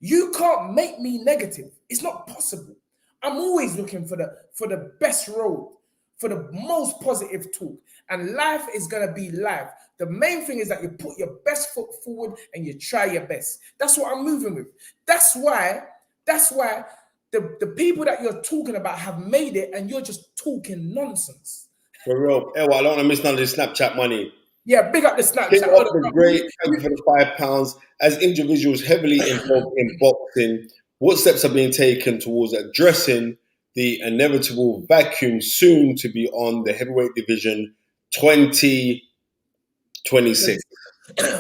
You can't make me negative. It's not possible. I'm always looking for the best road, for the most positive talk. And life is gonna be life. The main thing is that you put your best foot forward and you try your best. That's what I'm moving with. That's why the people that you're talking about have made it and you're just talking nonsense. For real. I don't want to miss none of this Snapchat money. Yeah, big up the Snapchat. Big up the great, thank you for the £5. As individuals heavily involved in boxing, what steps are being taken towards addressing the inevitable vacuum soon to be on the heavyweight division 2026?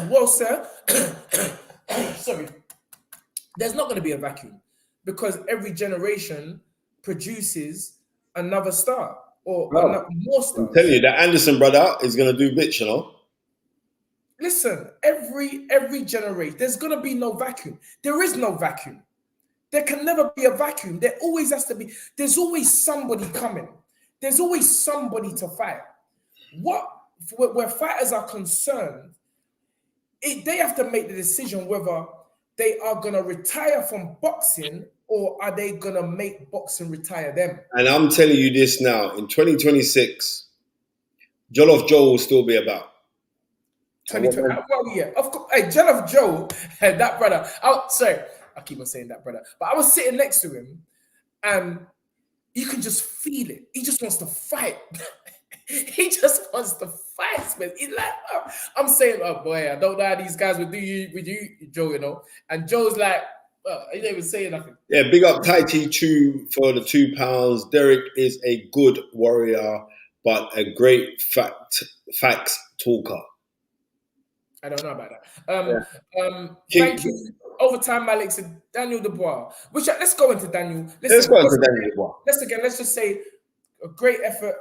Well, sir, sorry, there's not going to be a vacuum because every generation produces another star or more stars. I'm telling you, that Anderson brother is going to do bits, Listen, every generation, there's going to be no vacuum. There is no vacuum. There can never be a vacuum. There always has to be. There's always somebody coming. There's always somebody to fight. Where fighters are concerned, they have to make the decision whether they are going to retire from boxing or are they going to make boxing retire them. And I'm telling you this now, in 2026, Jollof Joe will still be about. 2020. Well, yeah, of course. Hey, Jollof Joe, that brother. Sorry, I keep on saying that brother. But I was sitting next to him and you can just feel it. He just wants to fight. He just wants to fight, man. He's like, oh. I'm saying, oh boy, I don't know how these guys would do with you, Joe, And Joe's like, he didn't even say nothing. Yeah, big up Tai Chi Chu for the £2. Derek is a good warrior, but a great facts talker. I don't know about that. Thank you. Overtime Malik said Daniel Dubois. Let's go into Daniel. Let's go into Daniel Dubois. Let's just say a great effort,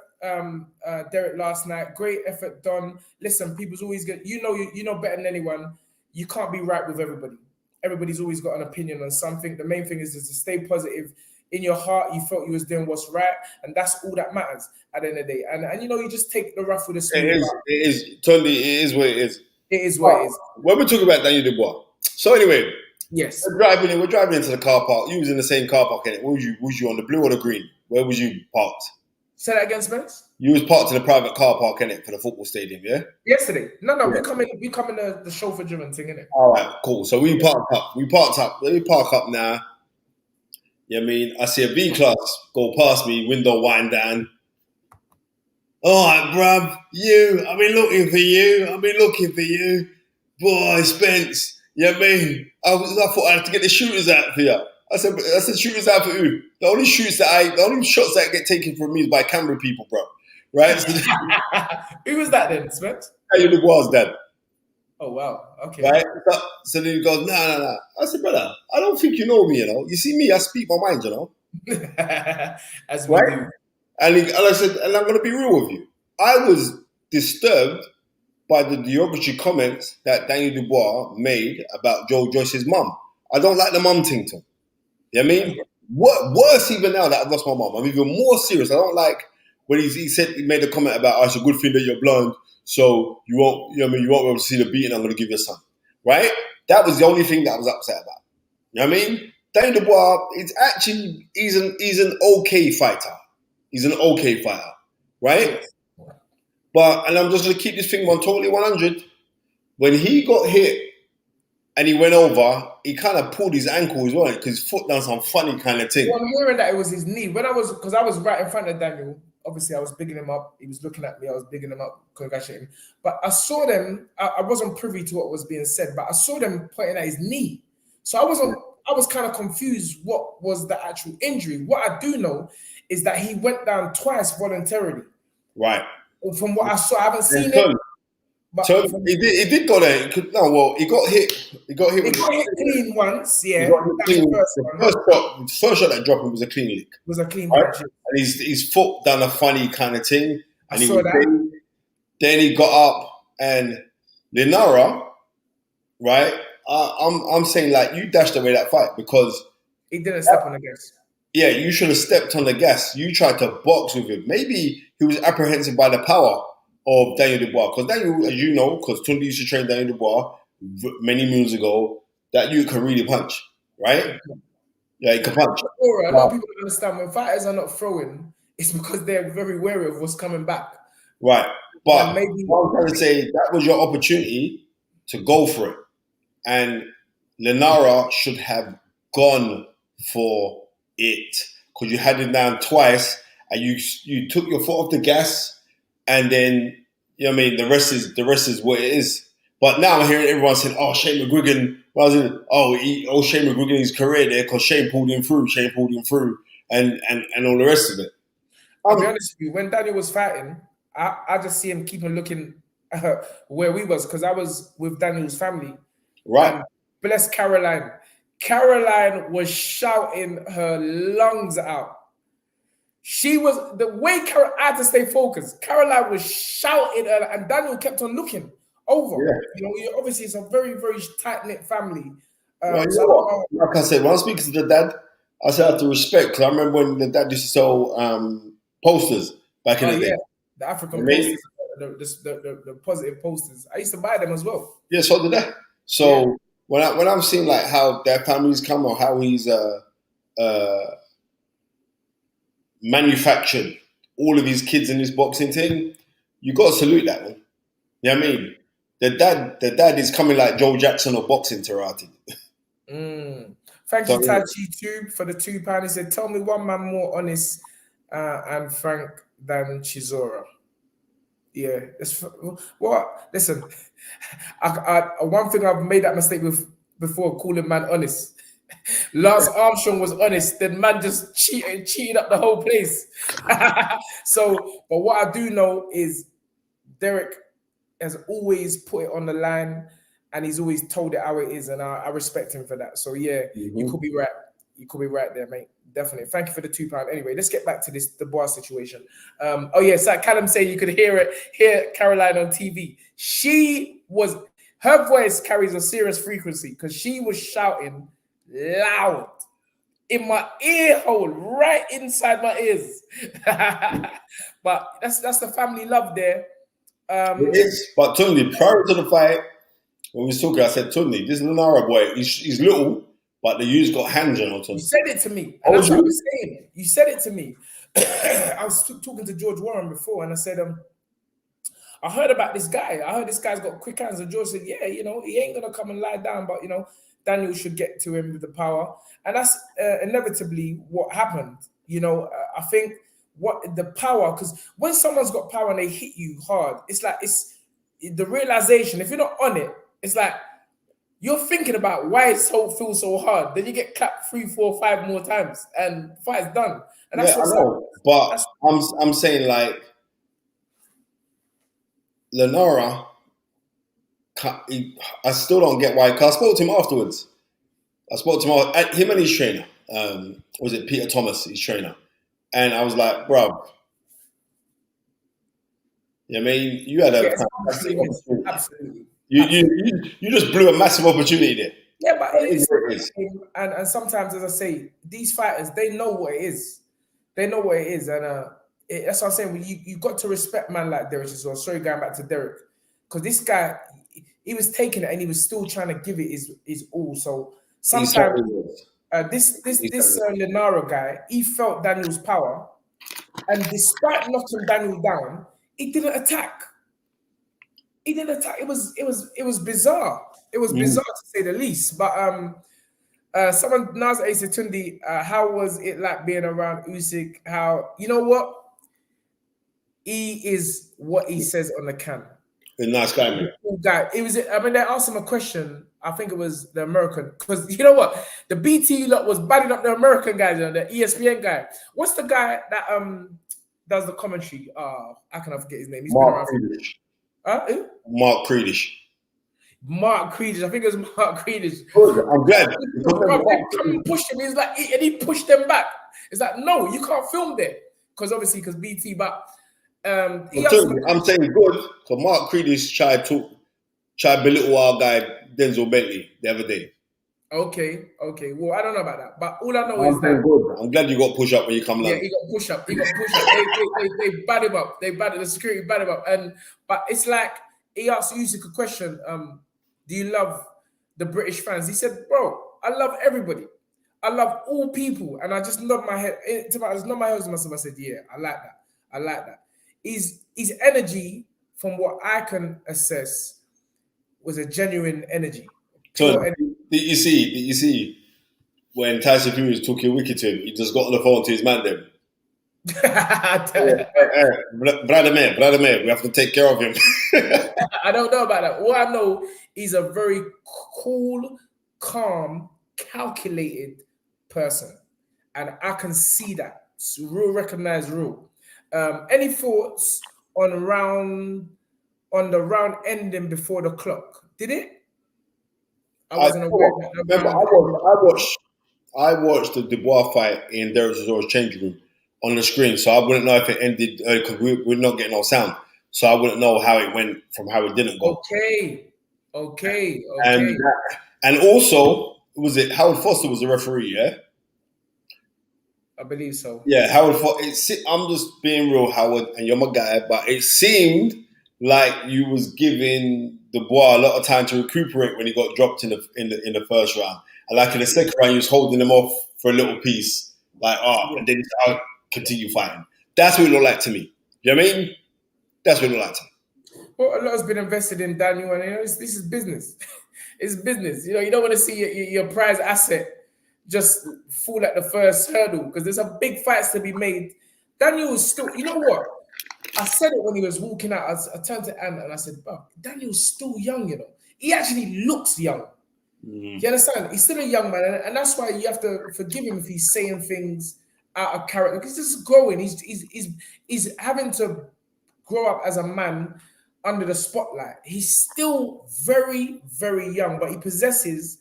Derek, last night. Great effort, Don. Listen, people's always good. You know better than anyone. You can't be right with everybody. Everybody's always got an opinion on something. The main thing is to stay positive. In your heart, you felt you was doing what's right, and that's all that matters at the end of the day. And you just take the rough with the smooth. It is, Tony. It is what it is. It is what it is. When we talk about Daniel Dubois, so anyway, yes, we're driving into the car park. You was in the same car park, innit? Was you on the blue or the green? Where was you parked? Say that again, Spence. You was parked in a private car park, innit, for the football stadium, yeah? Yesterday. No, Yeah. we come in the chauffeur driven thing, innit? All right, cool. So we parked up. Let me park up now. You know what I mean? I see a B class go past me, window wind down. All right, bruv, I've been looking for you. Boy, Spence, you know what I mean? I thought I had to get the shooters out for you. I said, shooters out for who? The only shots that get taken from me is by camera people, bro. Right? So, who was that then, Spence? Taylor Dubois' dad. Oh, wow. Okay. Right? So then he goes, nah. I said, brother, I don't think you know me, you know. You see me, I speak my mind, you know. As we do. And I said, and I'm going to be real with you. I was disturbed by the derogatory comments that Daniel Dubois made about Joe Joyce's mum. I don't like the mum thing, Tom. You know what I mean? Worse even now that I've lost my mum. I'm even more serious. I don't like when he made a comment about, it's a good thing that you're blonde, so you won't be able to see the beating I'm going to give your son. Right? That was the only thing that I was upset about. You know what I mean? Daniel Dubois, he's an okay fighter. He's an okay fighter. Right? And I'm just going to keep this thing on totally 100. When he got hit and he went over, he kind of pulled his ankle as well because his foot done some funny kind of thing. Well, I'm hearing that it was his knee. Because I was right in front of Daniel. Obviously, I was bigging him up. He was looking at me. I was bigging him up, congratulating him. But I saw them. I wasn't privy to what was being said, but I saw them pointing at his knee. So I was kind of confused what was the actual injury. What I do know is that he went down twice voluntarily. Right. From what I saw, I haven't seen it. But so he did go there. He got hit. He got hit clean once, yeah. The first shot that dropped him was a clean lick. It was a clean punch. And his foot done a funny kind of thing. And I saw that. Then he got up and Linara, right? I'm saying like you dashed away that fight because he didn't step on the gas. Yeah, you should have stepped on the gas. You tried to box with him. Maybe he was apprehensive by the power of Daniel Dubois. Because Daniel, as you know, because Tundi used to train Daniel Dubois many moons ago, that you can really punch, right? Yeah, he can punch. A lot of people don't understand when fighters are not throwing, it's because they're very wary of what's coming back. Right. But what I'm trying to say, that was your opportunity to go for it. And Linara should have gone for it because you had it down twice and you took your foot off the gas and then you know what I mean the rest is what it is. But now I'm hearing everyone saying, "Oh, Shane McGuigan," Shane McGuigan his career there because Shane pulled him through, and all the rest of it. I'll be honest with you, when Daniel was fighting, I just see him keeping looking where we was because I was with Daniel's family. Right. Bless Caroline. Caroline was shouting her lungs out. She was the way I had to stay focused. Caroline was shouting, and Daniel kept on looking over. Yeah. You know, obviously it's a very, very tight knit family. Like I said, when I speak to the dad, I say I have to respect because I remember when the dad used to sell posters back in the day. The African posters, the positive posters. I used to buy them as well. Yeah, so did I. So when I'm seeing like how their families come or how he's manufactured all of his kids in this boxing thing, you got to salute that one. You know what I mean? The dad is coming like Joe Jackson of boxing karate. Thank you, Tai Chi Tube, for the £2. He said, "Tell me one man more honest and frank than Chisora." Yeah, listen, one thing I've made that mistake with before, calling man honest. Lance Armstrong was honest, then man just cheated up the whole place. But what I do know is Derek has always put it on the line and he's always told it how it is, and I respect him for that. So yeah, you could be right. You could be right there, mate. Definitely. Thank you for the £2. Anyway, let's get back to the bar situation. So Callum saying you could hear Caroline on TV. Her voice carries a serious frequency because she was shouting loud in my ear hole, right inside my ears. But that's the family love there. It is. But Tundi, prior to the fight, when we was talking, I said, Tundi, this Linara boy, he's little, but the you's got hands on You Tony. said it to me, and that's what I was saying. You said it to me. I was talking to George Warren before, and I said, I heard about this guy. I heard this guy's got quick hands. And George said, yeah, he ain't going to come and lie down, but, Daniel should get to him with the power. And that's inevitably what happened. I think what the power, because when someone's got power and they hit you hard, it's like, it's the realization, if you're not on it, it's like, you're thinking about why it feels so hard. Then you get clapped 3, 4, 5 more times, and fight's done. And that's I know. But I'm saying, like, Lenora, I still don't get why. Because I spoke to him afterwards. Him and his trainer. Was it Peter Thomas, his trainer? And I was like, bro, I mean, you had a fantastic opportunity. Absolutely. You just blew a massive opportunity there. Yeah, but it is. And sometimes, as I say, these fighters, they know what it is. They know what it is. And that's what I'm saying. You got to respect man like Derek Chisora. Sorry, going back to Derek. Because this guy, he was taking it and he was still trying to give it his all. So sometimes this Lenaro guy, he felt Daniel's power. And despite knocking Daniel down, he didn't attack. It was bizarre. It was bizarre to say the least. But someone Naz Tundi, how was it like being around Usyk? You know what? He is what he says on the can. A nice guy, man. Cool guy. They asked him a question. I think it was the American, because you know what? The BT lot was batting up the American guys, the ESPN guy. What's the guy that does the commentary? I cannot forget his name. He's Mark been around. Mark Creedish. Mark Creedish. I think it was Mark Creedish. Good. I'm glad. They come and push him. He's like, and he pushed them back. It's like, no, you can't film there, because BT. But I'm saying good. So Mark Creedish tried belittle our guy Denzel Bentley the other day. Okay. Well, I don't know about that, but all I know is that good. I'm glad you got push up when you come along. Yeah, he got push up. They bat him up. The security bat him up. But it's like he asked Usyk a question. Do you love the British fans? He said, bro, I love everybody. I love all people. And I just nod my head. I just nod my head to myself. I said, yeah, I like that. His energy, from what I can assess, was a genuine energy. So, did you see when Tyson Fury was talking wicked to him, he just got on the phone to his man then? Brother man, we have to take care of him. I don't know about that. All I know, he's a very cool, calm, calculated person. And I can see that. It's real, recognized rule. Any thoughts on the round ending before the clock? Did it? I wasn't aware. Remember, I watched the Dubois fight in Derek Chisora's changing room on the screen, so I wouldn't know if it ended because we're not getting no sound, so I wouldn't know how it went from how it didn't go. Okay. And also, was it Howard Foster was the referee? Yeah, I believe so. Yeah, Howard Foster. I'm just being real, Howard, and you're my guy, but it seemed like you was giving Dubois a lot of time to recuperate when he got dropped in the first round. And like in the second round, he was holding him off for a little piece. Like, and then I'll continue fighting. That's what it looked like to me. You know what I mean? That's what it looked like to me. Well, a lot has been invested in Daniel, and this is business. It's business. You don't want to see your prize asset just fall at the first hurdle, because there's some big fights to be made. Daniel is still, you know what? I said it when he was walking out. I turned to Anna and I said, "Bro, Daniel's still young, He actually looks young. You understand? He's still a young man, and that's why you have to forgive him if he's saying things out of character, because this is growing. He's having to grow up as a man under the spotlight. He's still very, very young, but he possesses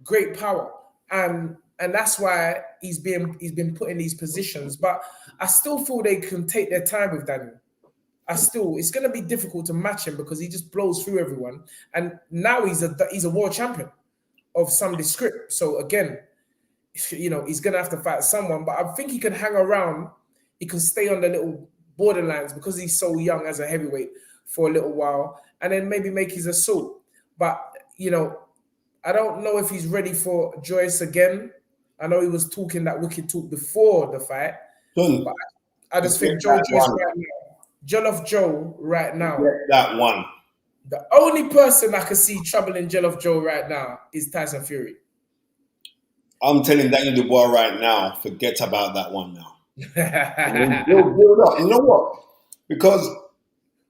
great power, and that's why he's been put in these positions. But I still feel they can take their time with Daniel. It's going to be difficult to match him because he just blows through everyone, and now he's a world champion of some descript. So again, he's going to have to fight someone, but I think he can hang around. He can stay on the little borderlines because he's so young as a heavyweight for a little while, and then maybe make his assault. But I don't know if he's ready for Joyce again. I know he was talking that wicked talk before the fight, Son, but I just think that Joyce one. right now, Jollof Joe right now, That one. the only person I can see troubling Jollof Joe right now is Tyson Fury. I'm telling Daniel Dubois right now, forget about that one now. Build up. You know what? Because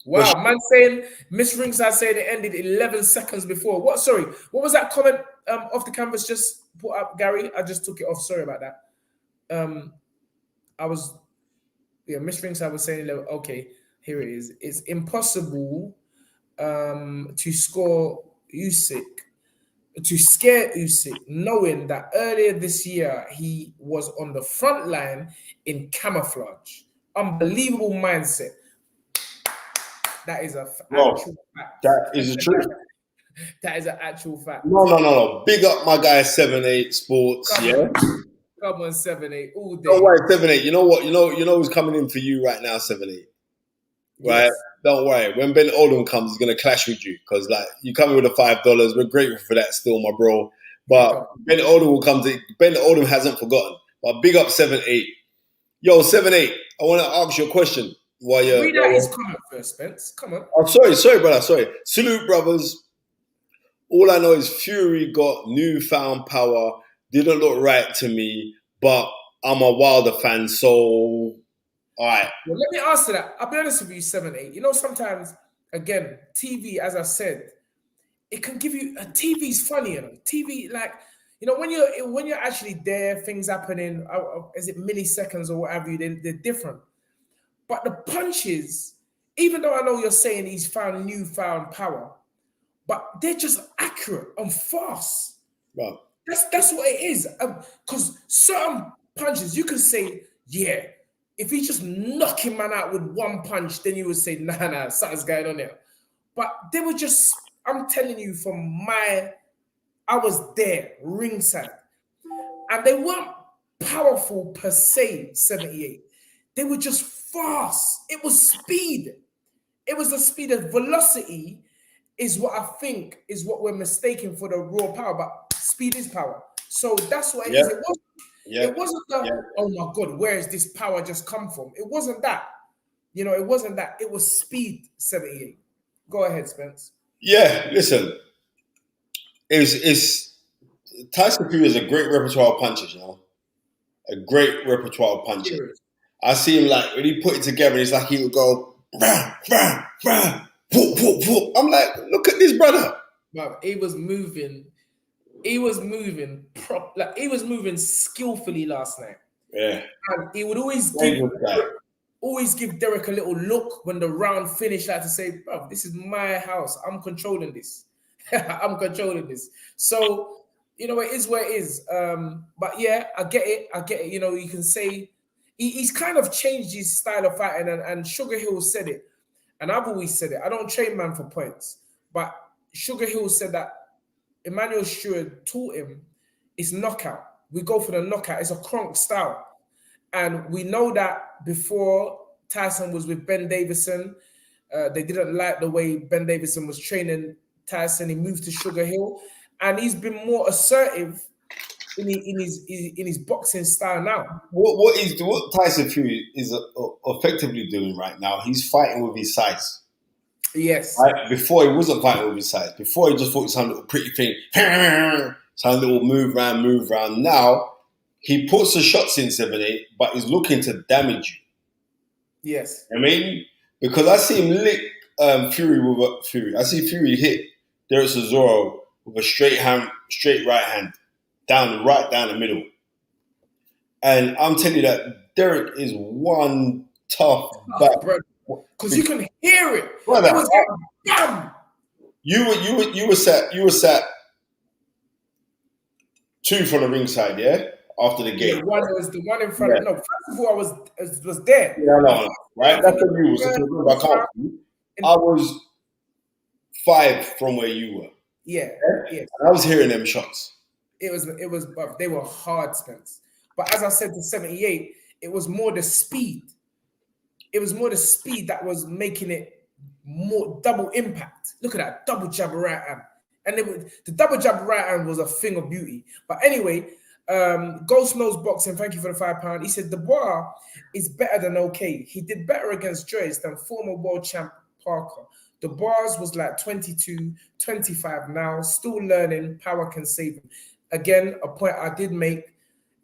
wow, man saying Miss Ringside said it ended 11 seconds before. What? Sorry, what was that comment off the canvas just put up, Gary? I just took it off. Sorry about that. I was, Miss Ringside was saying, okay, here it is. It's impossible to score Usyk, to scare Usyk, knowing that earlier this year he was on the front line in camouflage. Unbelievable mindset. That is actual fact. That is the truth. That is an actual fact. No. Big up my guy 7-8 Sports. Come on, 7-8 all day. Don't worry, 7-8. You know what? You know who's coming in for you right now, 7-8. Right? Yes. Don't worry. When Ben Oldham comes, he's gonna clash with you because like you come in with the $5. We're grateful for that still, my bro. But Ben Oldham will come to Ben Oldham hasn't forgotten. But big up 7-8. Yo, 7-8. I want to ask you a question. Read out his comment first, Spence. Come on. Oh, sorry, brother. Sorry. Salute, brothers. All I know is Fury got newfound power. Didn't look right to me, but I'm a Wilder fan, so all right. Well, let me answer that. I'll be honest with you, 7-8. You know, sometimes, again, TV, as I said, it can give you TV's funny, you know. TV, like, you know, when you're actually there, things happening, is it milliseconds or whatever, they're different. But the punches, even though I know you're saying he's found newfound power, but they're just accurate and fast. Wow. That's what it is. Because certain punches, you can say, yeah, if he just knocking man out with one punch, then you would say, nah, something's going on there. But they were just, I'm telling you I was there, ringside. And they weren't powerful per se, 78. They were just fast. It was speed. It was the speed of velocity is what I think is what we're mistaken for the raw power, but speed is power. So that's what it is. It wasn't oh my God, where is this power just come from? It wasn't that. You know, it wasn't that. It was speed, 78. Go ahead, Spence. Yeah, listen. It's Tyson Fury is a great repertoire of punches, you know? A great repertoire of punches. Cheers. I see him like, when he put it together, it's like he would go, rah, rah, rah, whoop, whoop, whoop. I'm like, look at this brother. Bro, he was moving skillfully last night. Yeah. And he would always give Derek a little look when the round finished, like to say, bro, this is my house. I'm controlling this. I'm controlling this. So, you know, it is what it is. But yeah, I get it. You know, you can say he's kind of changed his style of fighting, and Sugar Hill said it. And I've always said it. I don't train man for points. But Sugar Hill said that Emmanuel Stewart taught him it's knockout. We go for the knockout. It's a Kronk style. And we know that before Tyson was with Ben Davison, they didn't like the way Ben Davison was training Tyson. He moved to Sugar Hill. And he's been more assertive in his boxing style now. What Tyson Fury is effectively doing right now, he's fighting with his size. Yes. Right? Before he wasn't fighting with his size. Before he just thought it was some little pretty thing, some little move around. Now he puts the shots in 7-8, but he's looking to damage you. Yes. I mean, because I see him lick Fury with a Fury. I see Fury hit Derek Chisora with a straight right hand, down the middle. And I'm telling you that Derek is one tough back. Because you can hear it. Brother, it was like, bam! You were sat 2 from the ringside, yeah? After the game. Yeah, was the one in front of, no, first of all, I was there. Yeah, I know, right? That's the rules. I was 5 from where you were. Yeah. I was hearing them shots. It was, they were hard, Spence. But as I said to 78, it was more the speed. It was more the speed that was making it more double impact. Look at that, double jab right hand. And the double jab right hand was a thing of beauty. But anyway, Ghost Knows Boxing, thank you for the £5. He said, Dubois is better than okay. He did better against Joyce than former world champ Parker. Dubois was like 22, 25 now, still learning. Power can save him. Again, a point I did make.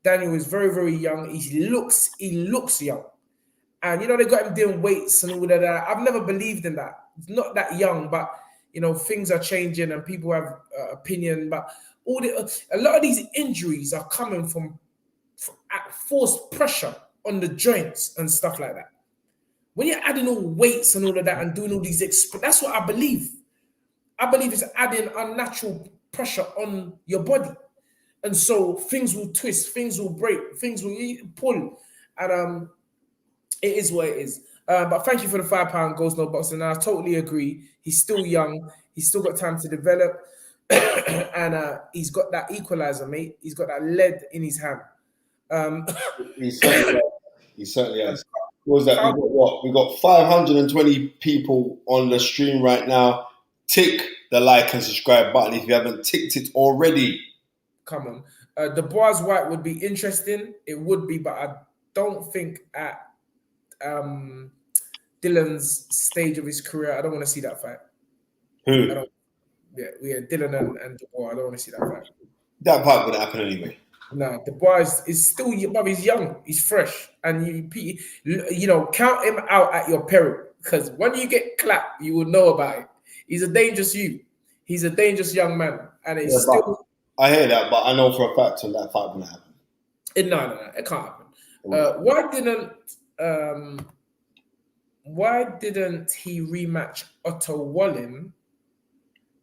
Daniel is very, very young. He looks young. And, you know, they got him doing weights and all of that. I've never believed in that. It's not that young, but, you know, things are changing and people have opinion. But a lot of these injuries are coming from forced pressure on the joints and stuff like that. When you're adding all weights and all of that and doing all these, that's what I believe. I believe it's adding unnatural pressure on your body. And so things will twist, things will break, things will pull. And it is what it is. But thank you for the £5 Ghost No Boxing. And I totally agree. He's still young. He's still got time to develop. And he's got that equalizer, mate. He's got that lead in his hand. He certainly has. What was that? We got what? We got 520 people on the stream right now. Tick the like and subscribe button if you haven't ticked it already. Come on. Dubois White would be interesting. It would be, but I don't think at Dylan's stage of his career, I don't want to see that fight. Who? Yeah, Dylan and Dubois. I don't want to see that fight. That fight would happen anyway. No, Dubois is still, but he's young, he's fresh, and you know, count him out at your peril, because when you get clapped, you will know about it. He's a dangerous youth. He's a dangerous young man, and it's still. I hear that, but I know for a fact that fight wouldn't happen. No, it can't happen. Why didn't he rematch Otto Wallin?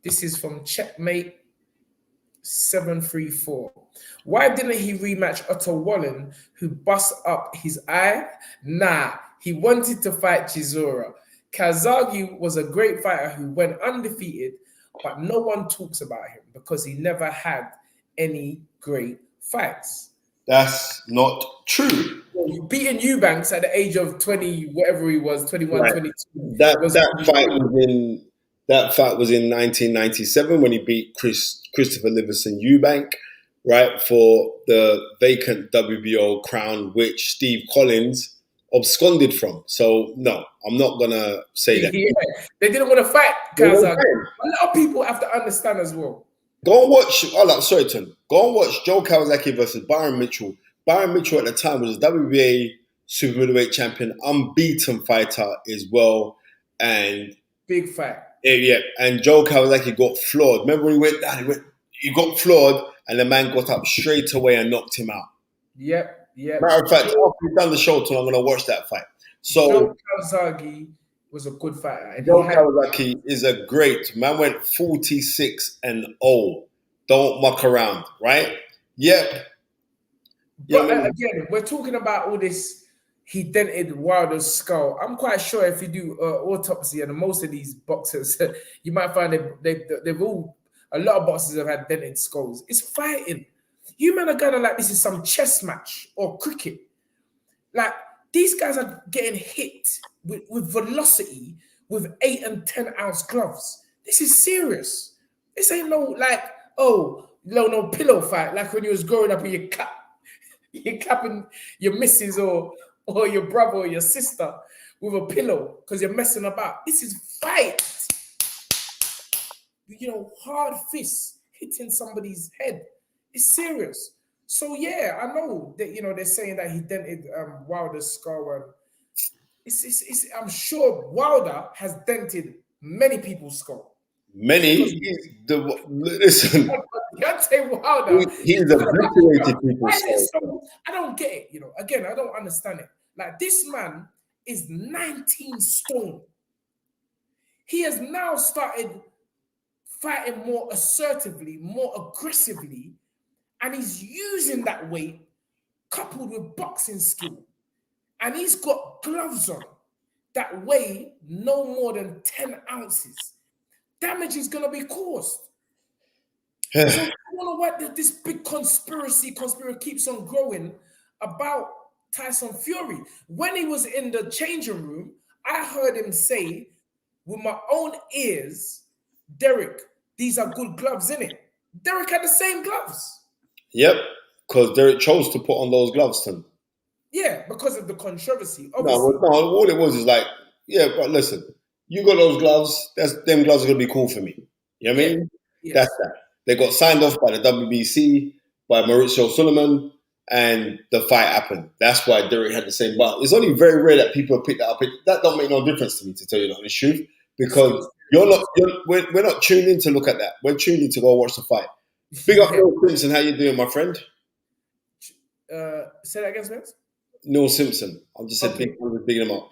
This is from Checkmate 734. Why didn't he rematch Otto Wallin, who bust up his eye? Nah, he wanted to fight Chisora. Kazagi was a great fighter who went undefeated, but no one talks about him because he never had any great fights. That's not true. Well, beating Eubanks at the age of 20, whatever he was, 21, right. 22. That fight was in 1997 when he beat Christopher Livingston Eubank, right, for the vacant WBO crown, which Steve Collins absconded from. So, no, I'm not going to say that. Yeah, they didn't want to fight Kazak. A lot of people have to understand as well. Go and watch, go and watch Joe Kawasaki versus Byron Mitchell. Byron Mitchell at the time was a WBA super middleweight champion, unbeaten fighter as well. And big fight. Yeah, and Joe Kawasaki got floored. Remember when he went down, he got floored, and the man got up straight away and knocked him out. Yep. Matter of fact, after we've done the show, I'm going to watch that fight. So Joe Kawasaki was a good fighter. Joe Kawasaki is a great man. Went 46-0. Don't muck around, right? Yep. But again, we're talking about all this. He dented Wilder's skull. I'm quite sure if you do autopsy and most of these boxers, you might find they've all, a lot of boxers have had dented skulls. It's fighting. You men are gonna like this is some chess match or cricket. Like these guys are getting hit with velocity with 8 and 10 ounce gloves. This is serious. This ain't no no pillow fight like when you was growing up and you're clapping your missus or your brother or your sister with a pillow because you're messing about. This is fight. You know, hard fists hitting somebody's head. It's serious. So yeah, I know that they're saying that he dented Wilder's skull. And I'm sure Wilder has dented many people's skull. Many. Listen. Deontay Wilder. He's obliterated people's skull. I don't get it. Again, I don't understand it. Like this man is 19 stone. He has now started fighting more assertively, more aggressively, and he's using that weight coupled with boxing skill. And he's got gloves on that weigh no more than 10 ounces. Damage is going to be caused. So I don't know what this big conspiracy keeps on growing about Tyson Fury. When he was in the changing room, I heard him say with my own ears, Derek, these are good gloves, innit? Derek had the same gloves. Yep, because Derek chose to put on those gloves, Tom. Yeah, because of the controversy. No, Obviously. no, all it was is like, yeah, but listen, you got those gloves, them gloves are gonna be cool for me. You know what I mean? Yes. That's that. They got signed off by the WBC, by Maurizio Sullivan, and the fight happened. That's why Derek had the same belt. It's only very rare that people pick that up. That don't make no difference to me, to tell you the honest truth, because we're not tuned in to look at that. We're tuned in to go watch the fight. Big up Neil Simpson. How you doing, my friend? Say that again, Spence. Neil Simpson. I just said big him up.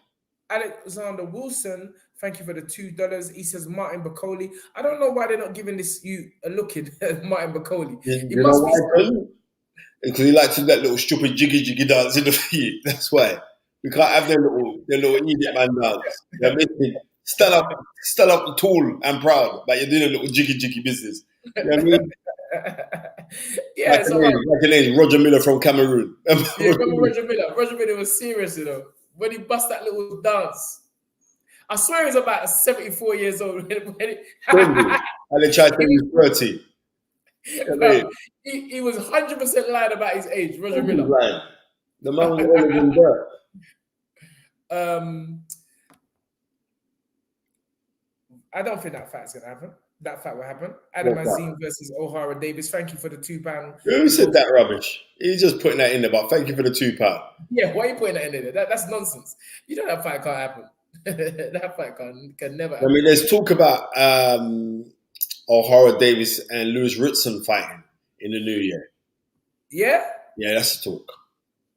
Alexander Wilson, thank you for the $2. He says Martin Bacoli. I don't know why they're not giving you a look at Martin Bacoli. You know why? Because he likes to do that little stupid jiggy dance in the feet. That's why. We can't have their little idiot man dance. You know what I mean? Stand up tall and proud, but you're doing a little jiggy business. You know what I mean? Yeah, like your name's Roger Miller from Cameroon. Remember Roger Miller? Roger Miller was serious, you know, when he bust that little dance. I swear he's about 74 years old. And they tried to say he's 30. Bro, he was 100% lying about his age, Roger Miller. Right. The man was older than that. I don't think that fight's gonna happen. That fight will happen. Adam Azim versus O'Hara Davis. Thank you for the £2. Who said that rubbish? He's just putting that in there, but thank you for the £2. Yeah, why are you putting that in there? That's nonsense. You know that fight can't happen. That fight can never happen. I mean, there's talk about O'Hara Davis and Lewis Ritson fighting in the new year. Yeah? Yeah, that's the talk.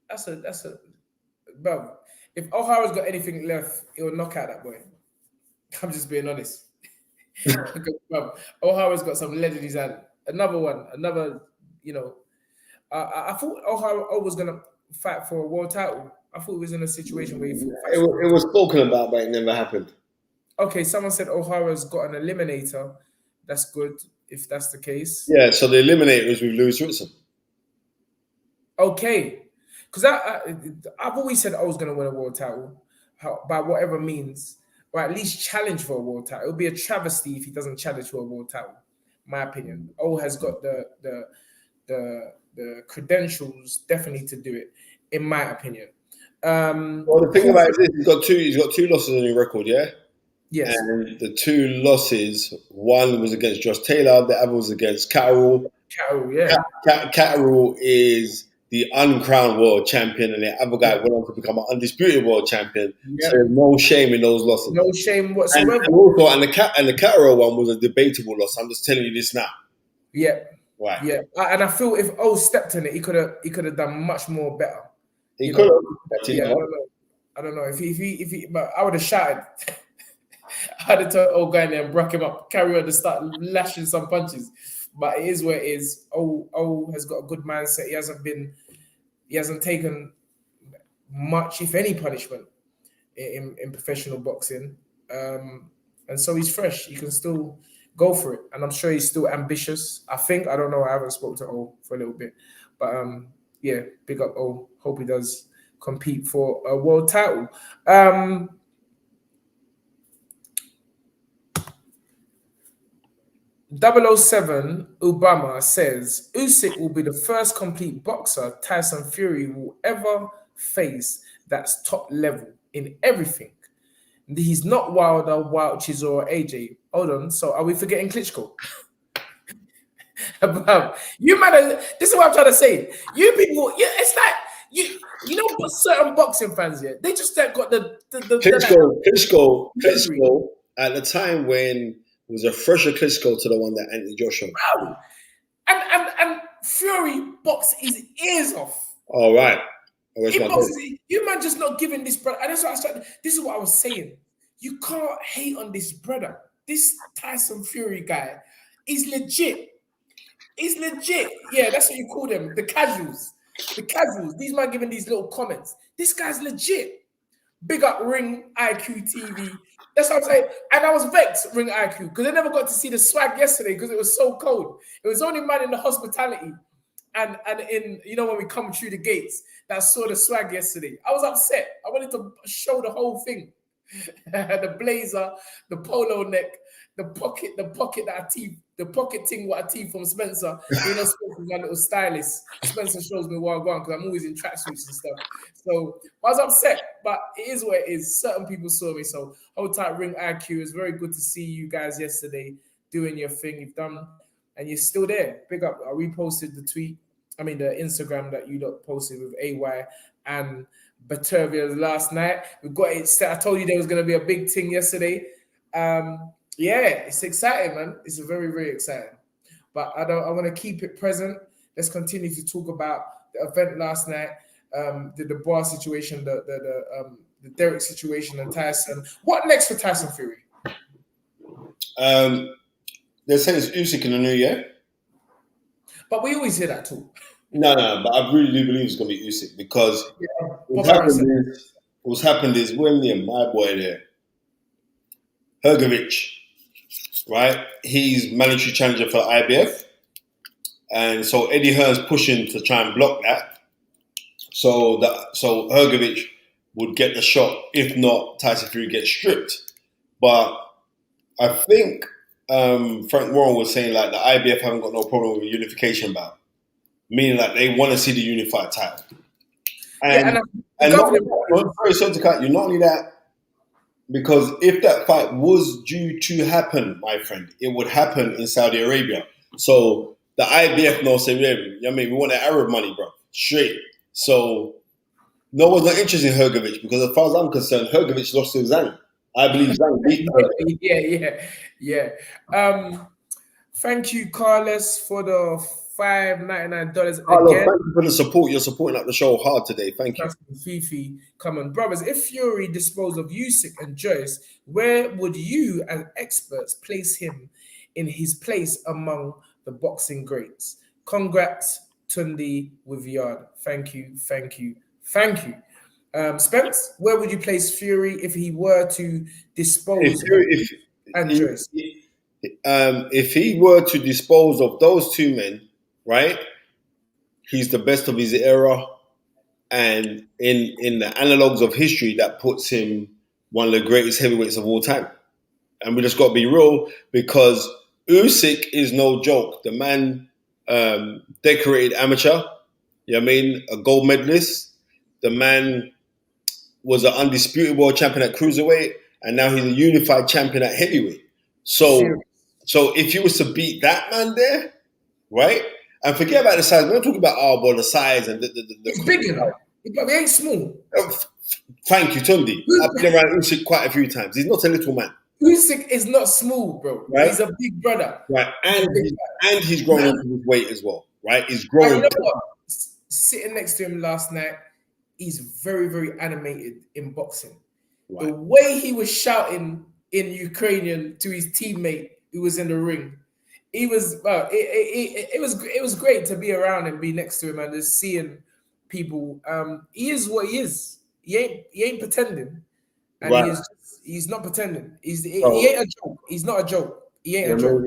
That's a bro. If O'Hara's got anything left, he'll knock out that boy. I'm just being honest. O'Hara's got some lead in his hand. Another, you know. I thought O'Hara was gonna fight for a world title. I thought he was in a situation where he fought. It was spoken about, but it never happened. Okay, someone said O'Hara's got an eliminator. That's good if that's the case. Yeah, so the eliminator was with Lewis Ritson. Okay, because I've always said I was going to win a world title by whatever means, or at least challenge for a world title. It would be a travesty if he doesn't challenge for a world title. My opinion. O has got the credentials definitely to do it, in my opinion. Well, the thing about it is he's got two losses on your record, yeah? Yes. And the two losses, one was against Josh Taylor, the other was against Catterall. Catterall, yeah. Catterall is the uncrowned world champion, and the other guy went on to become an undisputed world champion. Yeah. So there's no shame in those losses. No shame whatsoever. And the Catterall one was a debatable loss. I'm just telling you this now. Yeah. Right. Yeah. And I feel if O stepped in it, he could have done much more better. He could have. Yeah, I don't know. If he but I would have shouted. I'd have told old guy in there and broke him up, carry on to start lashing some punches. But it is where it is. O has got a good mindset. He hasn't taken much, if any, punishment in professional boxing. And so he's fresh. He can still go for it. And I'm sure he's still ambitious. I don't know. I haven't spoken to O for a little bit. But yeah, big up O. Hope he does compete for a world title. 007 Obama says Usyk will be the first complete boxer Tyson Fury will ever face that's top level in everything. He's not Wilder, Chisora, AJ. Hold on. So are we forgetting Klitschko? You man, this is what I'm trying to say. You people, yeah, it's like you know certain boxing fans here. They just got the Klitschko at the time when was a fresher Klitschko to the one that Anthony Joshua. Wow. And Fury boxed his ears off. All right. You man just not giving this brother. And that's what I started. This is what I was saying. You can't hate on this brother. This Tyson Fury guy is legit. He's legit. Yeah, that's what you call them. The casuals. These man giving these little comments. This guy's legit. Big up Ring IQ TV. That's what I'm saying. And I was vexed, Ring IQ, because I never got to see the swag yesterday because it was so cold. It was only man in the hospitality and in, you know, when we come through the gates that saw the swag yesterday. I was upset. I wanted to show the whole thing. The blazer, the polo neck, the pocket that the pocket thing what I teeth from Spencer. You know, Spencer's my little stylist. Spencer shows me what I'm going because I'm always in tracksuits and stuff. So I was upset, but it is what it is. Certain people saw me. So hold tight, Ring IQ. It's very good to see you guys yesterday doing your thing. You've done, and you're still there. Big up. I reposted the Instagram that you lot posted with AY and Batervia last night. We got it set. I told you there was going to be a big thing yesterday. Yeah, it's exciting, man. It's very, very exciting. But I want to keep it present. Let's continue to talk about the event last night, the bar situation, the Derek situation, and Tyson. What next for Tyson Fury? They're saying it's Usyk in the new year. But we always hear that too. No, but I really do believe it's going to be Usyk because what's happened is when my boy there, Hrgović, right? He's mandatory challenger for IBF. And so Eddie Hearn's pushing to try and block that. So Hrgović would get the shot. If not, Tyson Fury gets stripped. But I think Frank Warren was saying like the IBF haven't got no problem with a unification bout. Meaning like they want to see the unified title. And not only that, because if that fight was due to happen, my friend, it would happen in Saudi Arabia. So the IBF knows, we want the Arab money, bro, straight. So no one's not interested in Hrgović because as far as I'm concerned, Hrgović lost to Zhang. I believe Zhang beat Hrgović. Yeah. Thank you, Carlos, for the $5.99 Carlos, again. thank you for the support. You're supporting up the show hard today. Thank you. Fifi, come on, brothers. If Fury disposed of Usyk and Joyce, where would you, as experts, place him in his place among the boxing greats? Congrats, Tundi with Yard. Thank you. Spence, where would you place Fury if he were to dispose of Joyce? If he were to dispose of those two men, right? He's the best of his era, and in the analogues of history, that puts him one of the greatest heavyweights of all time. And we just got to be real because Usyk is no joke. The man decorated amateur, you know what I mean? A gold medalist. The man was an undisputed world champion at cruiserweight, and now he's a unified champion at heavyweight. So if you was to beat that man there, right? And forget about the size. We're not talking about the size and the He's big enough. He ain't small. Thank you, Tundi. I've been around Usyk quite a few times. He's not a little man. Usyk is not small, bro. Right? He's a big brother. Right. And he's growing into his weight as well. Right? He's growing. You know what? Sitting next to him last night, he's very, very animated in boxing. Right. The way he was shouting in Ukrainian to his teammate who was in the ring, it was great to be around and be next to him and just seeing people. He is what he is. He ain't pretending, and right. He's not pretending. He ain't a joke. He's not a joke. He ain't a joke.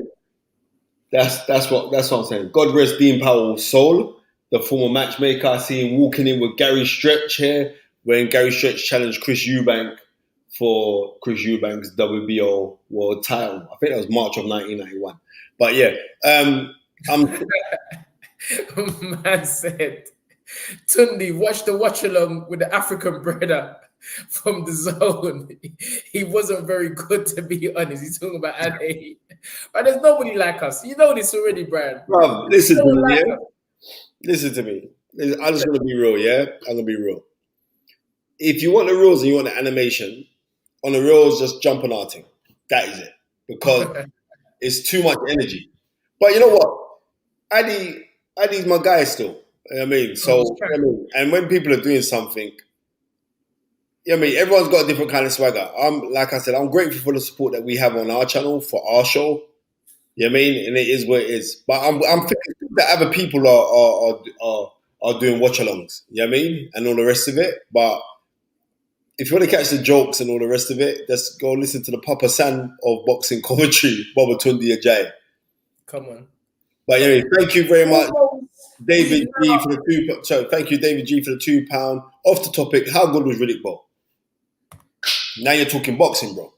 That's what I'm saying. God rest Dean Powell's soul, the former matchmaker. I see him walking in with Gary Stretch here when Gary Stretch challenged Chris Eubank for Chris Eubank's WBO world title. I think that was March of 1991. But yeah, man said, Tundi, watch the watch along with the African brother from the zone. He wasn't very good, to be honest. He's talking about NA. But there's nobody like us. You know this already, Brian. Bro, listen to me, yeah? Listen to me. I'm just going to be real, yeah? I'm going to be real. If you want the rules and you want the animation, on the rules, just jump on our thing. That is it. Because it's too much energy. But you know what? Addy's my guy still. You know what I mean? So, and when people are doing something, you know what I mean? Everyone's got a different kind of swagger. Like I said, I'm grateful for the support that we have on our channel for our show. You know what I mean? And it is what it is. But I'm thinking that other people are doing watch-alongs. You know what I mean? And all the rest of it. But if you want to catch the jokes and all the rest of it, just go listen to the Papa San of boxing commentary, Baba Tundi Ajayi. Come on. But anyway, thank you very much, David G for the £2. So thank you, David G for the £2. Off the topic, how good was Riddick Bowe? Now you're talking boxing, bro.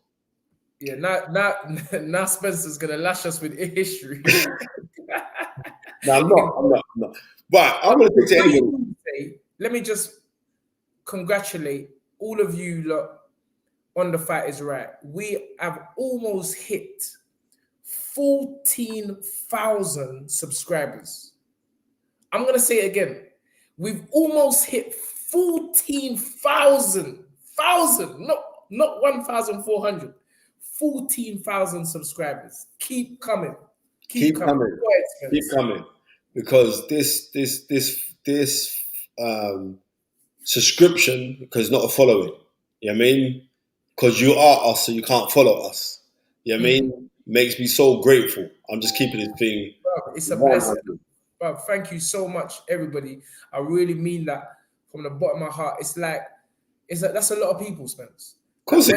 Yeah, now Spencer's gonna lash us with history. No, I'm not. But I'm going to take to anybody. Let me just congratulate all of you lot on The Fight Is Right. We have almost hit 14,000 subscribers. I'm going to say it again. We've almost hit 14,000, not 1,400, 14,000 subscribers. Keep coming. Keep coming. Because this subscription, because not a following. You know what I mean? Because you are us, so you can't follow us. You know what I mean? Makes me so grateful. I'm just keeping this thing. Bro, it's a blessing. Bro, thank you so much, everybody. I really mean that from the bottom of my heart. It's like that's a lot of people, Spence. Of course,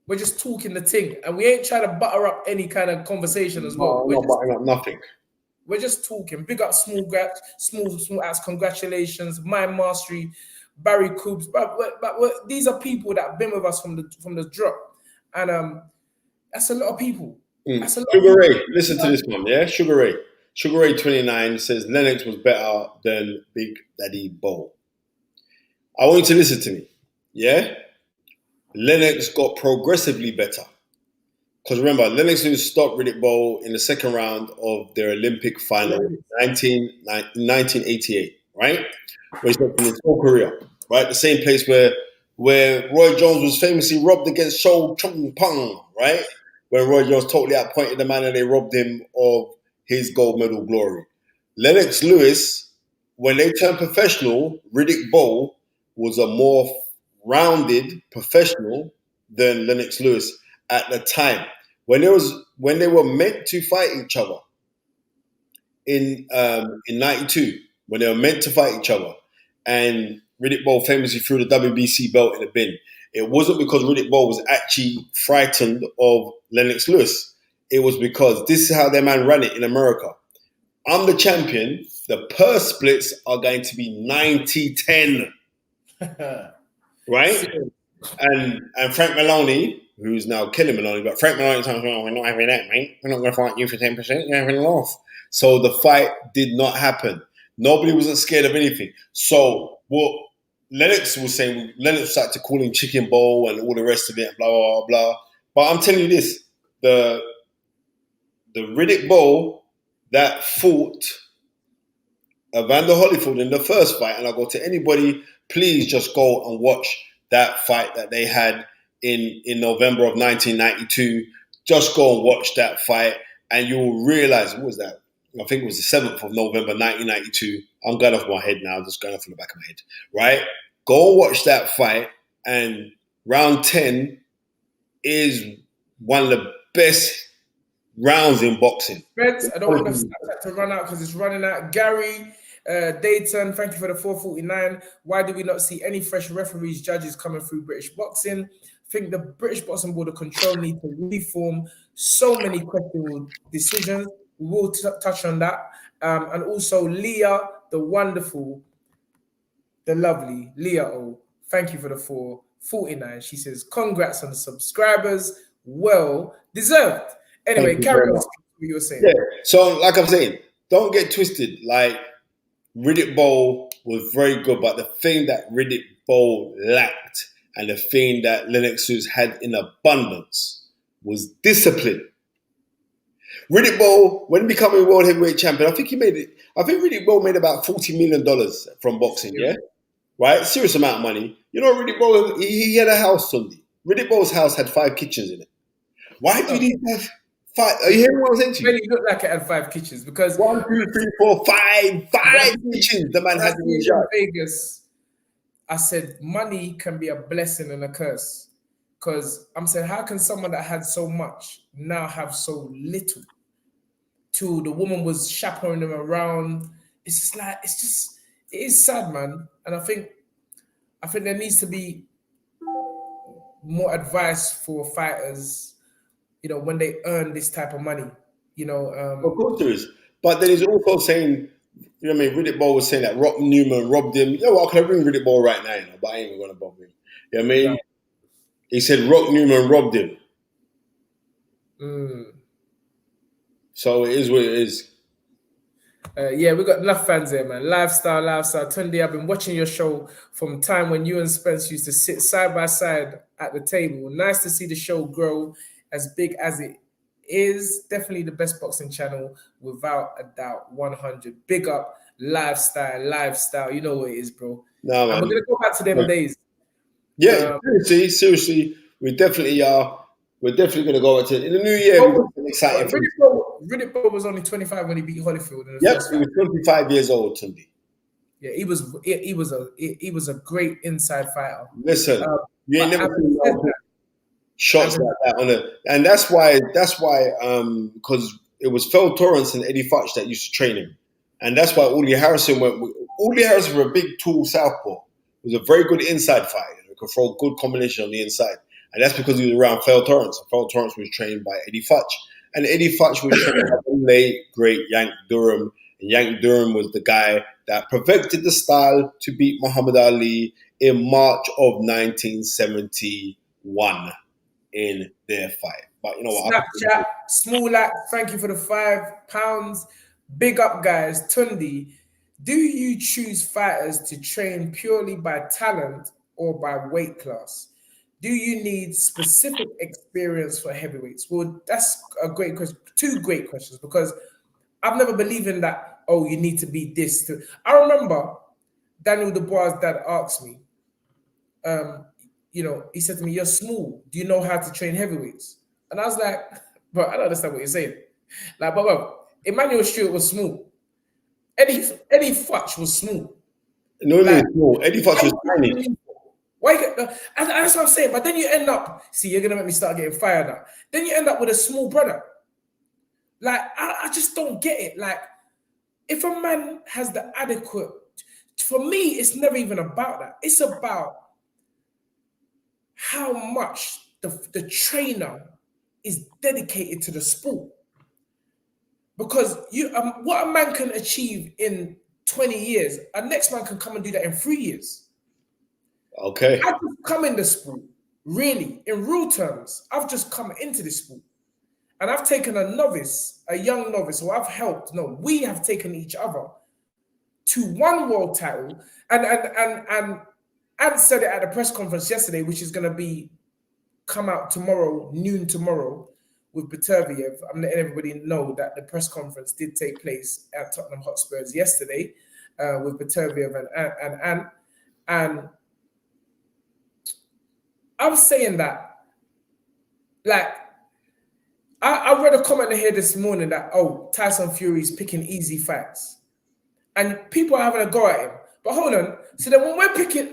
we're just talking the thing, and we ain't trying to butter up any kind of conversation as well. We're not buttering up nothing. We're just talking. Big up small acts. Congratulations, Mind Mastery, Barry Coops. But these are people that have been with us from the drop, and that's a lot of people. That's a lot Sugar Ray, listen to this one, yeah. Sugar Ray 29 says Lennox was better than Big Daddy Bowl. I want you to listen to me, yeah. Lennox got progressively better. Because remember, Lennox Lewis stopped Riddick Bowe in the second round of their Olympic final in 1988, right? Where he stopped in his whole career, right? The same place where Roy Jones was famously robbed against Shou Chung Pang, right? Where Roy Jones totally outpointed the man and they robbed him of his gold medal glory. Lennox Lewis, when they turned professional, Riddick Bowe was a more rounded professional than Lennox Lewis at the time. When they were meant to fight each other in 92, when they were meant to fight each other, and Riddick Bowe famously threw the WBC belt in the bin, it wasn't because Riddick Bowe was actually frightened of Lennox Lewis. It was because this is how their man ran it in America. I'm the champion. The purse splits are going to be 90-10. Right? And Frank Maloney, who's now Kelly Maloney, but Frank Maloney tells me, we're not having that, mate. We're not going to fight you for 10%. You're having a loss. So the fight did not happen. Nobody wasn't scared of anything. So what Lennox was saying, Lennox started to call him Chicken Bowl and all the rest of it, blah, blah, blah. But I'm telling you this, the Riddick Bowl that fought Evander Holyfield in the first fight, and I'll go to anybody, please just go and watch that fight that they had in November of 1992. Just go and watch that fight and you'll realize, what was that? I think it was the 7th of November, 1992. I'm going off my head now, just going off in the back of my head, right? Go and watch that fight, and round 10 is one of the best rounds in boxing. Friends, I don't want to run out because it's running out. Gary Dayton, thank you for the 449. Why do we not see any fresh referees, judges coming through British boxing? I think the British Boxing Board of Control need to reform. So many questionable decisions. We will touch on that. And also Leah, the wonderful, the lovely Leah O. Thank you for the 449. She says, congrats on the subscribers. Well deserved. Anyway, carry on what you were saying. Yeah. So, like I'm saying, don't get twisted. Like, Riddick Bowe was very good, but the thing that Riddick Bowe lacked and the thing that Lennox Lewis had in abundance was discipline. Riddick Bowe, when becoming world heavyweight champion, I think Riddick Bowe made about $40 million from boxing, yeah? Right? Serious amount of money. You know, Riddick Bowe, he had a house, Sunday. Riddick Bowe's house had 5 kitchens in it. Why do you have 5? Are you hearing what I'm saying to you? Really looked like it had 5 kitchens because 1, 2, 3, 4, 5 kitchens the man had in Vegas. I said money can be a blessing and a curse. Because I'm saying, how can someone that had so much now have so little? The woman was chaperoning them around. It's just like, it is sad, man. And I think there needs to be more advice for fighters, you know, when they earn this type of money, you know. Of course there is. But then he's also saying, you know what I mean, Riddick Bowe was saying that Rock Newman robbed him. You know what, I could bring Riddick Bowe right now, you know, but I ain't even going to bother him. You know what I mean? No. He said Rock Newman robbed him. So it is what it is. Yeah, we got enough fans here, man. Lifestyle. Tunde, I've been watching your show from time when you and Spence used to sit side by side at the table. Nice to see the show grow as big as it is. Definitely the best boxing channel, without a doubt. 100. Big up, lifestyle. You know what it is, bro. No, man. And we're gonna go back to them days. Yeah, seriously, we definitely are. We're definitely going to go into in the new year. We've got some exciting things. Riddick Bowe was only 25 when he beat Holyfield. In the Yep, first he was 25 years old, Tunde. Yeah, he was a great inside fighter. Listen, you ain't never seen shots like that on it, and that's why because it was Phil Torrance and Eddie Futch that used to train him, and that's why Uli Harrison went. Uli Harrison was a big tool southpaw. He was a very good inside fighter. He could throw a good combination on the inside. And that's because he was around Phil Torrance. Phil Torrance was trained by Eddie Futch. And Eddie Futch was trained by the late, great Yank Durham. And Yank Durham was the guy that perfected the style to beat Muhammad Ali in March of 1971 in their fight. But you know what? Snapchat, Small thank you for the £5. Big up, guys. Tunde, do you choose fighters to train purely by talent or by weight class? Do you need specific experience for heavyweights? Well, that's a great question. Two great questions, because I've never believed in that, oh, you need to be this. I remember Daniel Dubois' dad asked me, he said to me, you're small. Do you know how to train heavyweights? And I was like, bro, I don't understand what you're saying. Like, bro, Emmanuel Stewart was small. Eddie Futch was small. No, small. Eddie Futch was tiny. Why? That's what I'm saying. But then you end up, you're going to make me start getting fired now. Then you end up with a small brother. Like, I just don't get it. Like, if a man has the adequate, for me, it's never even about that. It's about how much the trainer is dedicated to the sport. Because what a man can achieve in 20 years, a next man can come and do that in 3 years. Okay. I've just come in the sport, really, in real terms. I've just come into this sport. And I've taken a young novice, or we have taken each other to one world title. And said it at the press conference yesterday, which is going to come out tomorrow, noon tomorrow, with Beterbiev. I'm letting everybody know that the press conference did take place at Tottenham Hotspurs yesterday with Beterbiev and I was saying that, like, I read a comment here this morning that, Tyson Fury's picking easy fights. And people are having a go at him. But hold on. So then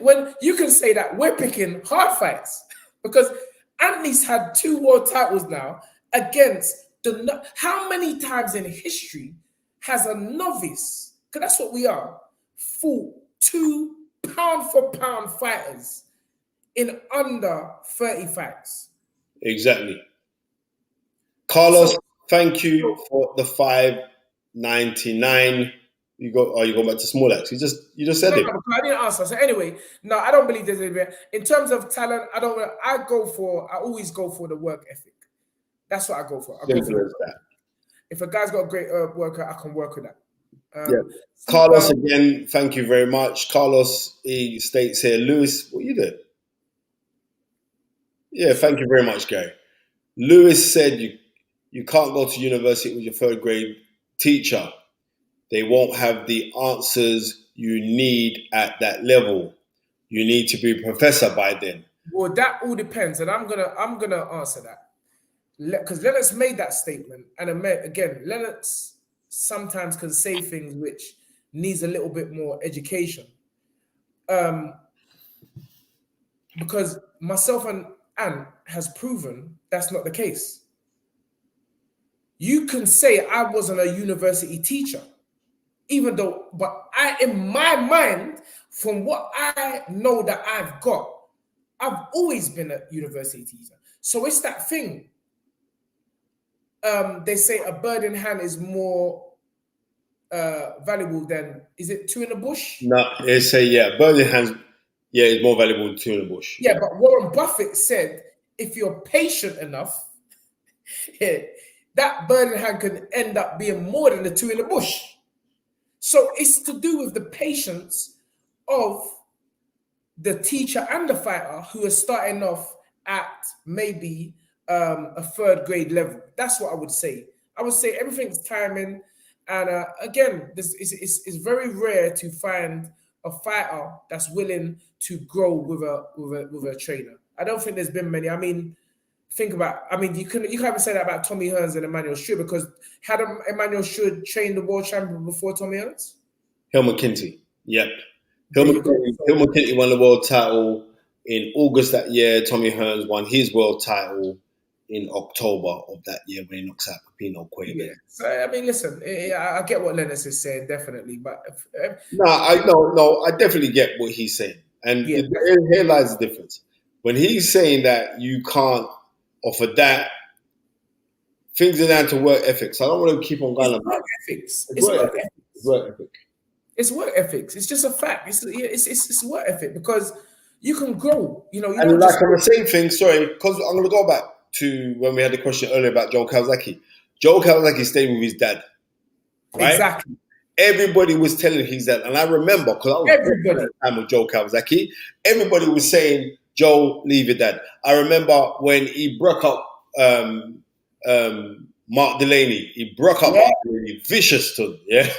when you can say that we're picking hard fights, because Anthony's had 2 world titles now against how many times in history has a novice, because that's what we are, fought 2 pound-for-pound fighters in under 30 fights? Exactly. Carlos, thank you for the $5.99. You going back to Small X? You just said it. No, I didn't answer. So anyway, no, I don't believe there's anything. In terms of talent, I always go for the work ethic. That's what I go for. If a guy's got a great worker, I can work with that. Carlos, again, thank you very much. Carlos, he states here, Lewis, what you did? Yeah, thank you very much, Gary. Lewis said you can't go to university with your 3rd grade teacher. They won't have the answers you need at that level. You need to be a professor by then. Well, that all depends, and I'm gonna answer that. Because Lennox made that statement, and again, Lennox sometimes can say things which needs a little bit more education. Because myself and Anne has proven that's not the case. You can say I wasn't a university teacher, but in my mind, from what I know that I've always been a university teacher. So it's that thing. They say a bird in hand is more valuable than, is it 2 in the bush? No, they say, bird in hand, is more valuable than 2 in the bush. Yeah, but Warren Buffett said, if you're patient enough, that bird in hand can end up being more than the two in the bush. So it's to do with the patience of the teacher and the fighter who are starting off at maybe a third grade level. That's what I would say. I would say everything's timing. And again, it's very rare to find a fighter that's willing to grow with a trainer. I don't think there's been many. I mean, think about. I mean, you can't even say that about Tommy Hearns and Emmanuel Stewart, because had Emmanuel Stewart trained the world champion before Tommy Hearns? Helmut Kinsey. Yep. Helmut Kinsey won the world title in August that year. Tommy Hearns won his world title in October of that year when he knocks out Pepino Cueva. Yeah. So I mean, listen, I get what Lennox is saying, definitely, but I definitely get what he's saying, and Yeah. here lies the difference. When he's saying that you can't offer that, things are down to work ethics. I don't want to keep on going. It's work ethics. It's work ethic. It's work ethics. It's just a fact. It's work ethic, because you can grow. You know, And like on the same thing, sorry, because I'm going to go back to when we had the question earlier about Joe Kawasaki. Joe Kawasaki stayed with his dad, right? Exactly. Everybody was telling his dad, and I remember because I was at the time with Joe Kawasaki. Everybody was saying, "Joe, leave your dad." I remember when he broke up Mark Delaney. He broke up Mark Delaney, vicious to him, yeah.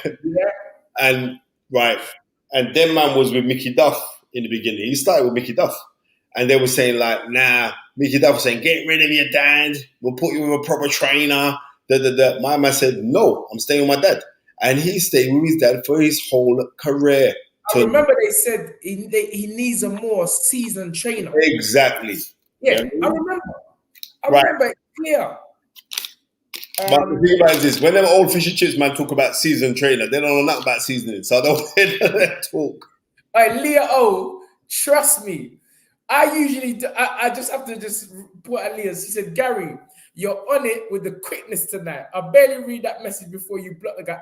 And then man was with Mickey Duff in the beginning. He started with Mickey Duff. And they were saying like, nah, Mickey Duff was saying, get rid of your dad. We'll put you with a proper trainer. My man said, no, I'm staying with my dad. And he stayed with his dad for his whole career. I remember they said he needs a more seasoned trainer. Exactly. Yeah, I remember. I remember it clear. But the thing about this, when them old fish and chips man talk about seasoned trainer, they don't know nothing about seasoning. So I don't hear them talk. All right, Leah O, trust me. I usually do, I just have to just put at Leah. She said, Gary, you're on it with the quickness tonight. I barely read that message before you block the guy.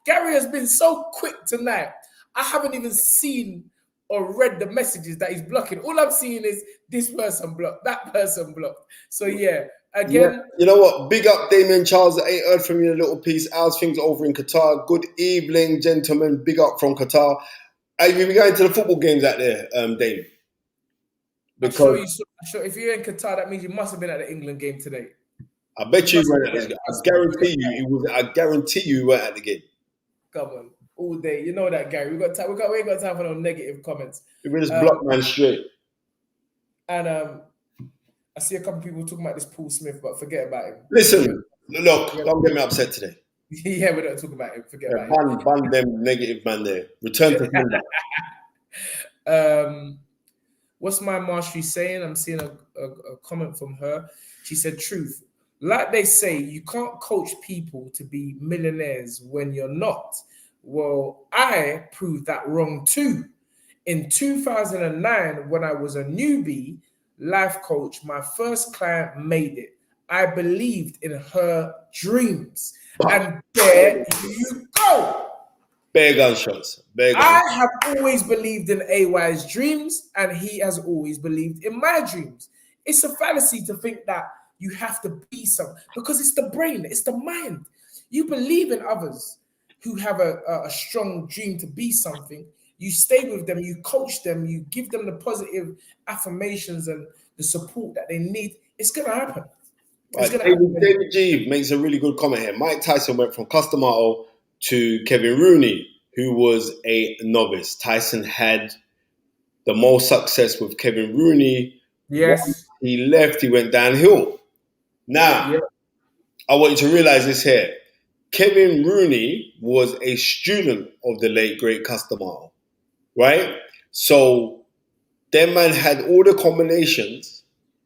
Gary has been so quick tonight. I haven't even seen or read the messages that he's blocking. All I'm seeing is this person blocked, that person blocked. So yeah, again. Yeah. You know what? Big up Damien Charles. I ain't heard from you in a little piece. How's things over in Qatar? Good evening, gentlemen. Big up from Qatar. Are you going to the football games out there, Damien? Because I'm sure if you're in Qatar, that means you must have been at the England game today. I bet you were at this game. I guarantee you were at the game. Come on, all day. You know that, Gary. We ain't got time for no negative comments. We just block man straight. And I see a couple people talking about this Paul Smith, but forget about him. Listen, look, don't get me upset today. Yeah, we don't talk about him. Forget about him. Ban them negative man there. Return to him. What's my mastery saying? I'm seeing a comment from her. She said, truth. Like they say, you can't coach people to be millionaires when you're not. Well, I proved that wrong too. In 2009, when I was a newbie life coach, my first client made it. I believed in her dreams. And there you go. Bare gunshots. I have always believed in AY's dreams, and he has always believed in my dreams. It's a fallacy to think that you have to be something, because it's the brain, it's the mind. You believe in others who have a strong dream to be something. You stay with them, you coach them, you give them the positive affirmations and the support that they need. It's going to happen. David G makes a really good comment here. Mike Tyson went from Customato to Kevin Rooney, who was a novice. Tyson had the most success with Kevin Rooney. Yes. Once he left, he went downhill. Now, I want you to realize this here. Kevin Rooney was a student of the late, great Customato, right? So, that man had all the combinations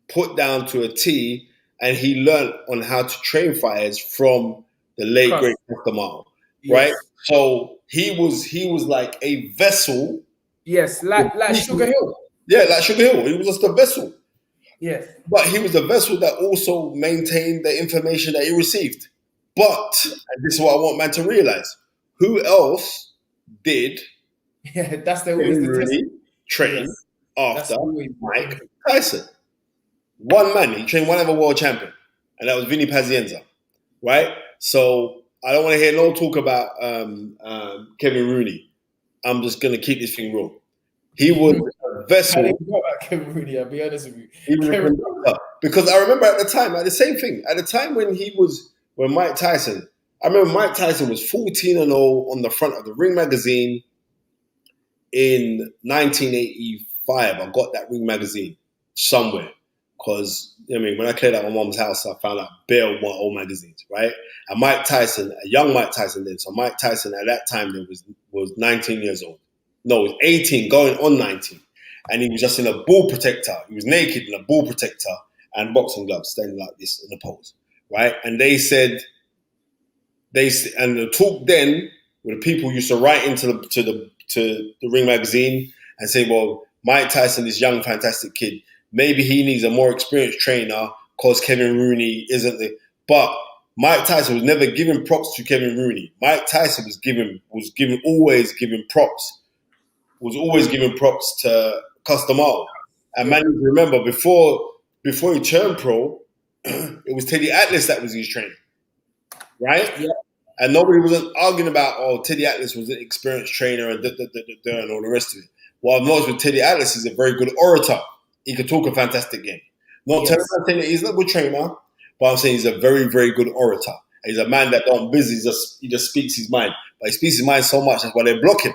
put down to a T, and he learned on how to train fighters from the late, great Customato. Right, so he was like a vessel. Yes, like Sugar Hill. Yeah, like Sugar Hill. He was just a vessel. Yes, but he was a vessel that also maintained the information that he received. But and this is what I want man to realize: who else did? Yeah, that's always the Rooney train after Mike Tyson. One man. He trained one other world champion. and that was Vinny Pazienza, right? So I don't want to hear no talk about Kevin Rooney. I'm just going to keep this thing real. He was a vessel. I didn't know about Kevin Rooney, I'll be honest with you. He was a conductor. Because I remember at the time, the same thing. At the time when Mike Tyson, I remember Mike Tyson was 14-0 on the front of the Ring magazine in 1985. I got that Ring magazine somewhere. Because, when I cleared out my mom's house, I found out bare old magazines, right? And Mike Tyson, a young Mike Tyson then. So Mike Tyson at that time was 19 years old. No, he was 18, going on 19. And he was just in a ball protector. He was naked in a ball protector and boxing gloves, standing like this in a pose, right? And they said, and the talk then, where the people used to write into the Ring magazine and say, well, Mike Tyson, this young, fantastic kid, maybe he needs a more experienced trainer because Kevin Rooney isn't the. But Mike Tyson was never giving props to Kevin Rooney. Mike Tyson always giving props to Customale. And man, you remember before he turned pro, it was Teddy Atlas that was his trainer, right? Yeah. And nobody wasn't arguing about, Teddy Atlas was an experienced trainer and all the rest of it. What I've noticed with Teddy Atlas is a very good orator. He could talk a fantastic game. Not telling that he's not a good trainer, but I'm saying he's a very, very good orator. He's a man that don't busy, he just speaks his mind. But he speaks his mind so much, that's why they block him.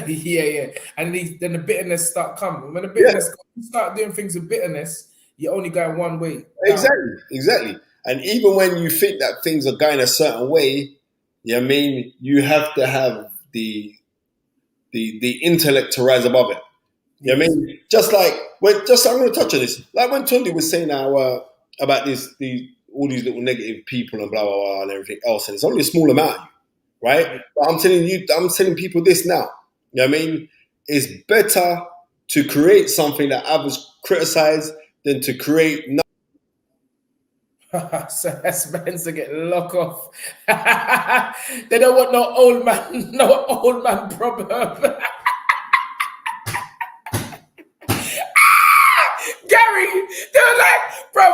Yeah. And then the bitterness start coming. When the bitterness you start doing things with bitterness, you only go one way. Exactly. And even when you think that things are going a certain way, you have to have the intellect to rise above it. You know what I mean? Just like I'm going to touch on this. Like when Tundi was saying now about all these little negative people and blah blah blah and everything else, and it's only a small amount, right? But I'm telling people this now. You know what I mean? It's better to create something that others criticize than to create nothing. So that's Spencer getting locked off. They don't want no old man proverb. Gary, they were like, from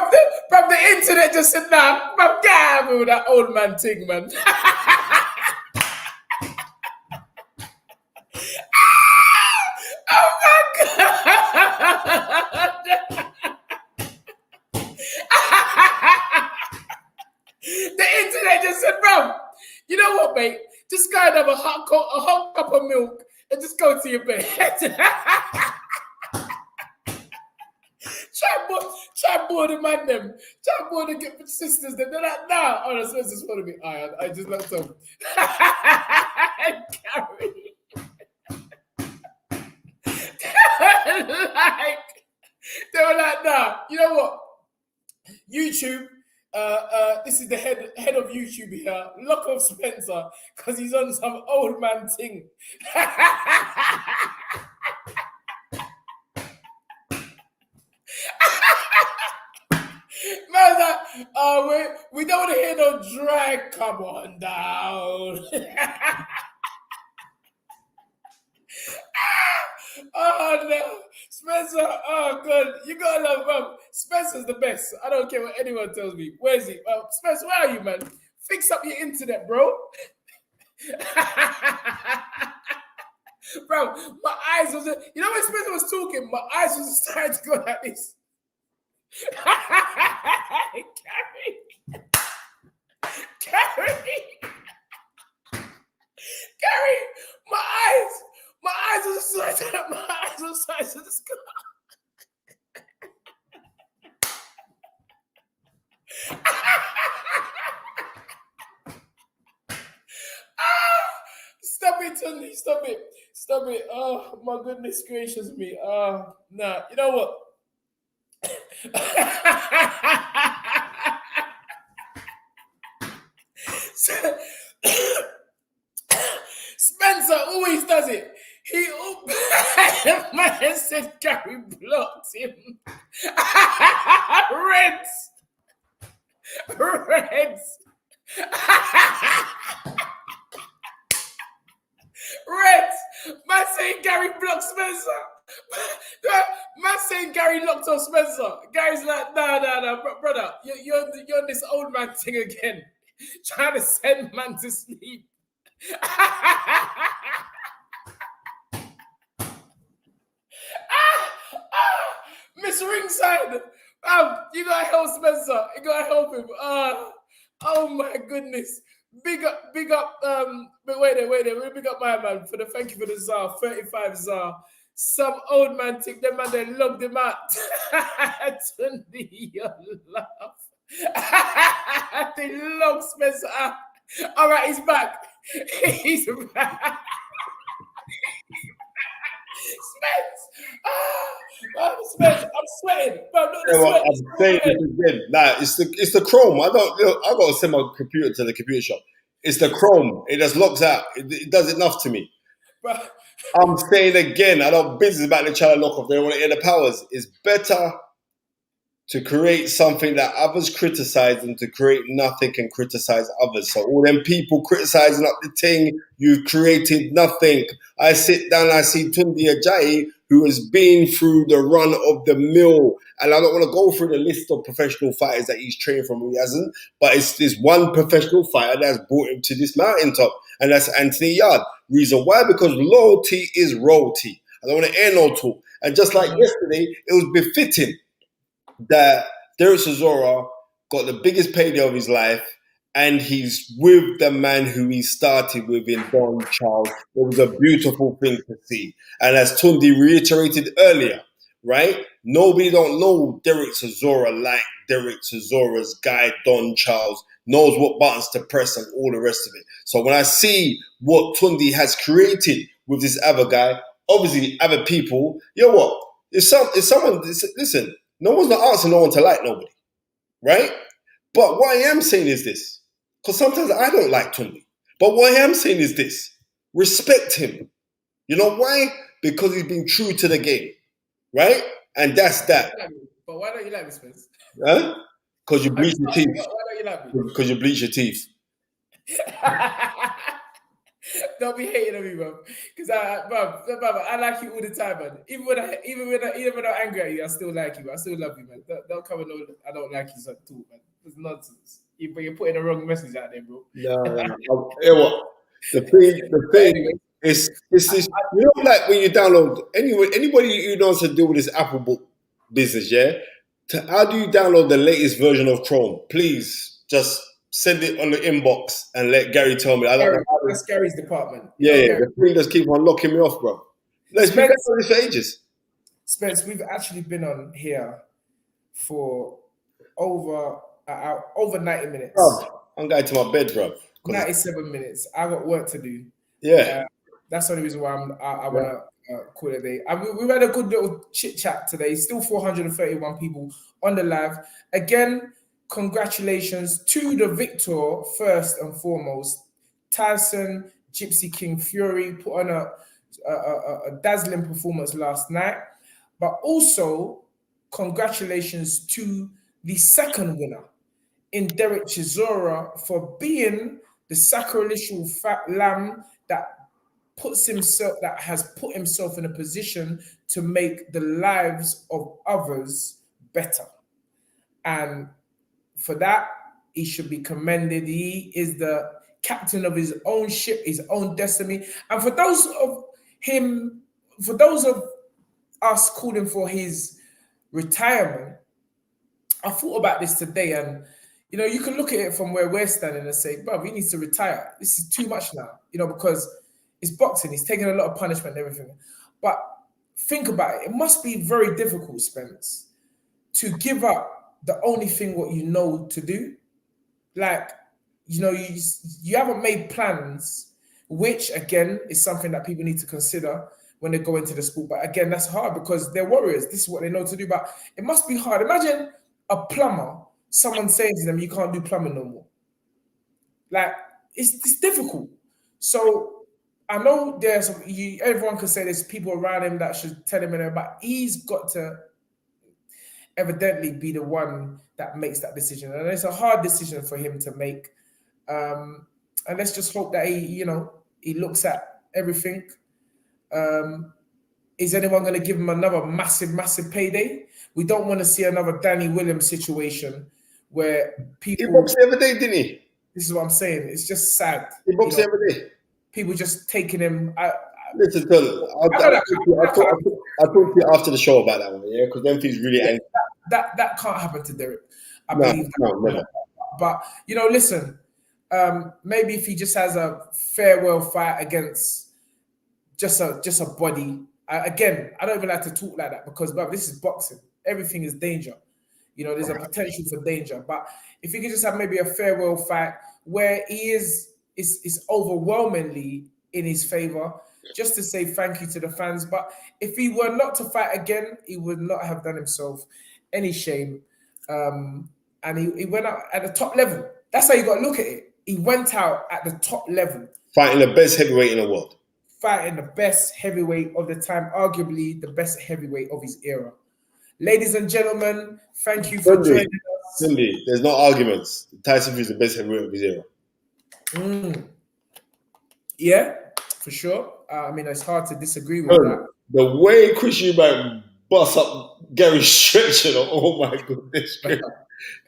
the internet just said, nah, my guy with that old man thing, man. Oh my God. The internet just said, bro, you know what, mate? Just go and have a hot cup of milk and just go to your bed. Try board the man them. Try board the sisters them. They're like, nah. Oh, the sisters want to be iron. I just love them. Gary. They were like, nah. You know what? YouTube. This is the head of YouTube here. Lock off Spencer because he's on some old man thing. Man's like, we don't want to hear no drag. Come on down. Oh no, Spencer! Oh God, you gotta love him. Spencer's the best. I don't care what anyone tells me. Where is he? Spencer, where are you, man? Fix up your internet, bro. Bro, my eyes was. You know when Spencer was talking, my eyes was starting to go like this. Gary, my eyes are starting to just go. Stop it, Tony. Stop it. Oh, my goodness gracious me. Nah, you know what? Spencer always does it. Man said Gary blocked him. Reds. Reds. Man said Gary blocked Spencer. Man said saying Gary locked off Spencer. Gary's like, no, brother, you're this old man thing again, trying to send man to sleep. Miss Ringside, you gotta help Spencer. You gotta help him. Oh my goodness. Big up. But wait there. Big up my man for the thank you for the Tsar, 35 Tsar. Some old man take them and they locked him out. Tundi, you laugh. They locked Spencer out. All right, he's back. He's back. Spence, I'm sweating. Bro, I'm saying this again. Nah, it's the Chrome. I gotta send my computer to the computer shop. It's the Chrome. It just locks out. It does enough to me. Bro. I'm saying again, I don't business about the trying to lock off. They don't want to hear the powers. It's better to create something that others criticize than to create nothing and criticize others. So all them people criticizing up the thing, you've created nothing. I sit down, I see Tundi Ajayi, who has been through the run of the mill. And I don't want to go through the list of professional fighters that he's trained from, he hasn't. But it's this one professional fighter that's brought him to this mountaintop. And that's Anthony Yard. Reason why? Because loyalty is royalty. I don't want to air no talk. And just like yesterday, it was befitting that Derek Chisora got the biggest payday of his life, and he's with the man who he started with in Don Charles. It was a beautiful thing to see. And as Tundi reiterated earlier, right? Nobody don't know Derek Chisora like Derek Chisora's guy, Don Charles, knows what buttons to press and all the rest of it. So when I see what Tundi has created with this other guy, obviously other people, you know what? Listen, no one's not asking no one to like nobody, right? But what I am saying is this, because sometimes I don't like Tundi, but what I am saying is this, respect him. You know why? Because he's been true to the game, right? And that's that. But why don't you like me, Spence? Huh? Because you bleach your teeth. Why don't you like me? Because you bleach your teeth. Don't be hating on me, bro. Because I like you all the time, man. Even when I'm angry at you, I still like you. I still love you, man. Don't come and know I don't like you too, man. It's nonsense. But you're putting the wrong message out there, bro. No. You know what? The thing is this. You know, like when you download anybody who knows to deal with this Apple book business, yeah. How do you download the latest version of Chrome? Please just send it on the inbox and let Gary tell me. I don't know. That's Gary's department. Yeah, the thing just keep on locking me off, bro. Let's be this for ages. Spence, we've actually been on here for over 90 minutes. Bro, I'm going to my bed, bro. 97 minutes. I got work to do. Yeah. That's the only reason why I want to call it a day. We've had a good little chit chat today. Still 431 people on the live. Again, congratulations to the victor first and foremost. Tyson Gypsy King Fury put on a dazzling performance last night. But also, congratulations to the second winner in Derek Chisora for being the sacrificial fat lamb that has put himself in a position to make the lives of others better. And for that, he should be commended. He is the captain of his own ship, his own destiny. And for those of us calling for his retirement, I thought about this today, and you know, you can look at it from where we're standing and say, bro, he needs to retire. This is too much now, you know, because it's boxing. He's taking a lot of punishment and everything. But think about it. It must be very difficult, Spence, to give up the only thing what you know to do. Like, you know, you haven't made plans, which, again, is something that people need to consider when they go into the sport. But again, that's hard because they're warriors. This is what they know to do. But it must be hard. Imagine a plumber, someone saying to them, you can't do plumbing no more. Like, it's difficult. So I know everyone can say there's people around him that should tell him, but he's got to evidently be the one that makes that decision. And it's a hard decision for him to make. And let's just hope that he looks at everything Is anyone going to give him another massive payday? We don't want to see another Danny Williams situation where people. He boxed the other day, didn't he? This is what I'm saying. It's just sad. He boxed the other day. People just taking him. Listen, I'll talk to you after the show about that one, yeah? Because then he's really angry. That can't happen to Derek. I believe that. No, never. But listen. Maybe if he just has a farewell fight against just a body. Again, I don't even like to talk like that because, bro, this is boxing. Everything is danger. There's a potential for danger. But if he could just have maybe a farewell fight where he is overwhelmingly in his favor, just to say thank you to the fans. But if he were not to fight again, he would not have done himself any shame. And he went out at the top level. That's how you got to look at it. He went out at the top level. Fighting the best heavyweight in the world. Fighting the best heavyweight of the time, arguably the best heavyweight of his era. Ladies and gentlemen, thank you for joining us. Cindy, there's no arguments. Tyson Fury is the best heavyweight of his era. Yeah, for sure. I mean, it's hard to disagree with that. The way Chris Eubank bust up Gary Stretcher, oh my goodness.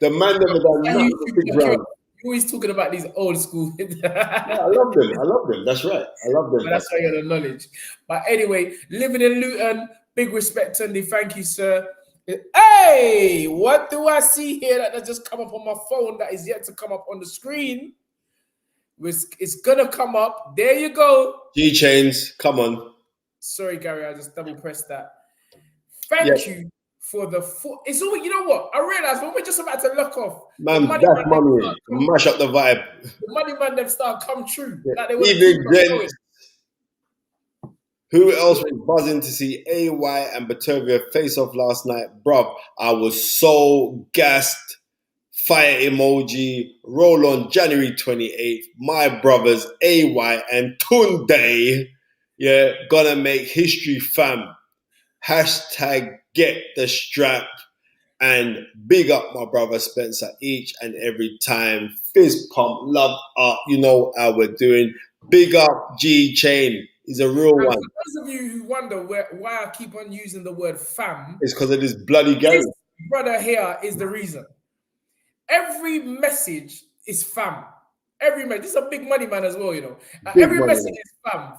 The man never done nothing on the big ground. You're always talking about these old school. I love them. That's right. I love them. But that's why you got the knowledge. But anyway, living in Luton, big respect, Tunde. Thank you, sir. Hey, what do I see here that just come up on my phone that is yet to come up on the screen? It's gonna come up. There you go. G-Chains, come on. Sorry, Gary, I just double pressed that. Thank you for the it's all. You know what? I realized when we're just about to look off, man, that's money. Mash up the vibe. The money man them start come true. Yeah. Like they even gents. Who else was buzzing to see AY and Batavia face off last night? Bruv, I was so gassed. Fire emoji. Roll on January 28th. My brothers AY and Tunde. Yeah, gonna make history, fam. Hashtag get the strap. And big up my brother Spencer each and every time. Fist pump, love up. You know how we're doing. Big up G-Chain. He's a real one. For those of you who wonder why I keep on using the word fam, it's because of this bloody Gary. This brother here is the reason. Every message is fam. Every message. This is a big money man as well, Every message is fam.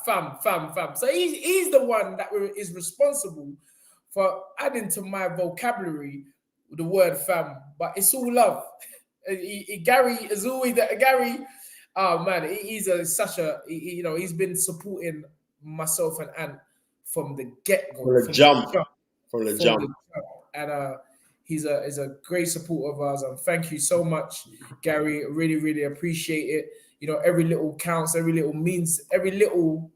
So he's the one that is responsible for adding to my vocabulary the word fam. But it's all love. Gary is always that. Gary, oh man, he's he's been supporting myself and Ant from the get-go. From the jump. And he's a great supporter of ours. And thank you so much, Gary. Really, really appreciate it. Every little counts, every little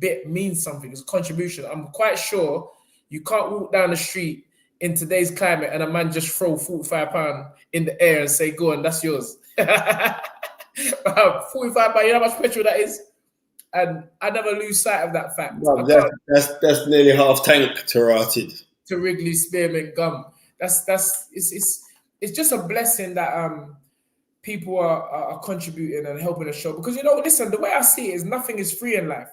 bit means something. It's a contribution. I'm quite sure you can't walk down the street in today's climate and a man just throw £45 in the air and say, go on, that's yours. 45 pounds, you know how much petrol that is? And I never lose sight of that fact. No, that's nearly half tank Tarotted. To Wrigley Spearmint Gum. It's just a blessing that people are contributing and helping the show. Because listen, the way I see it is nothing is free in life.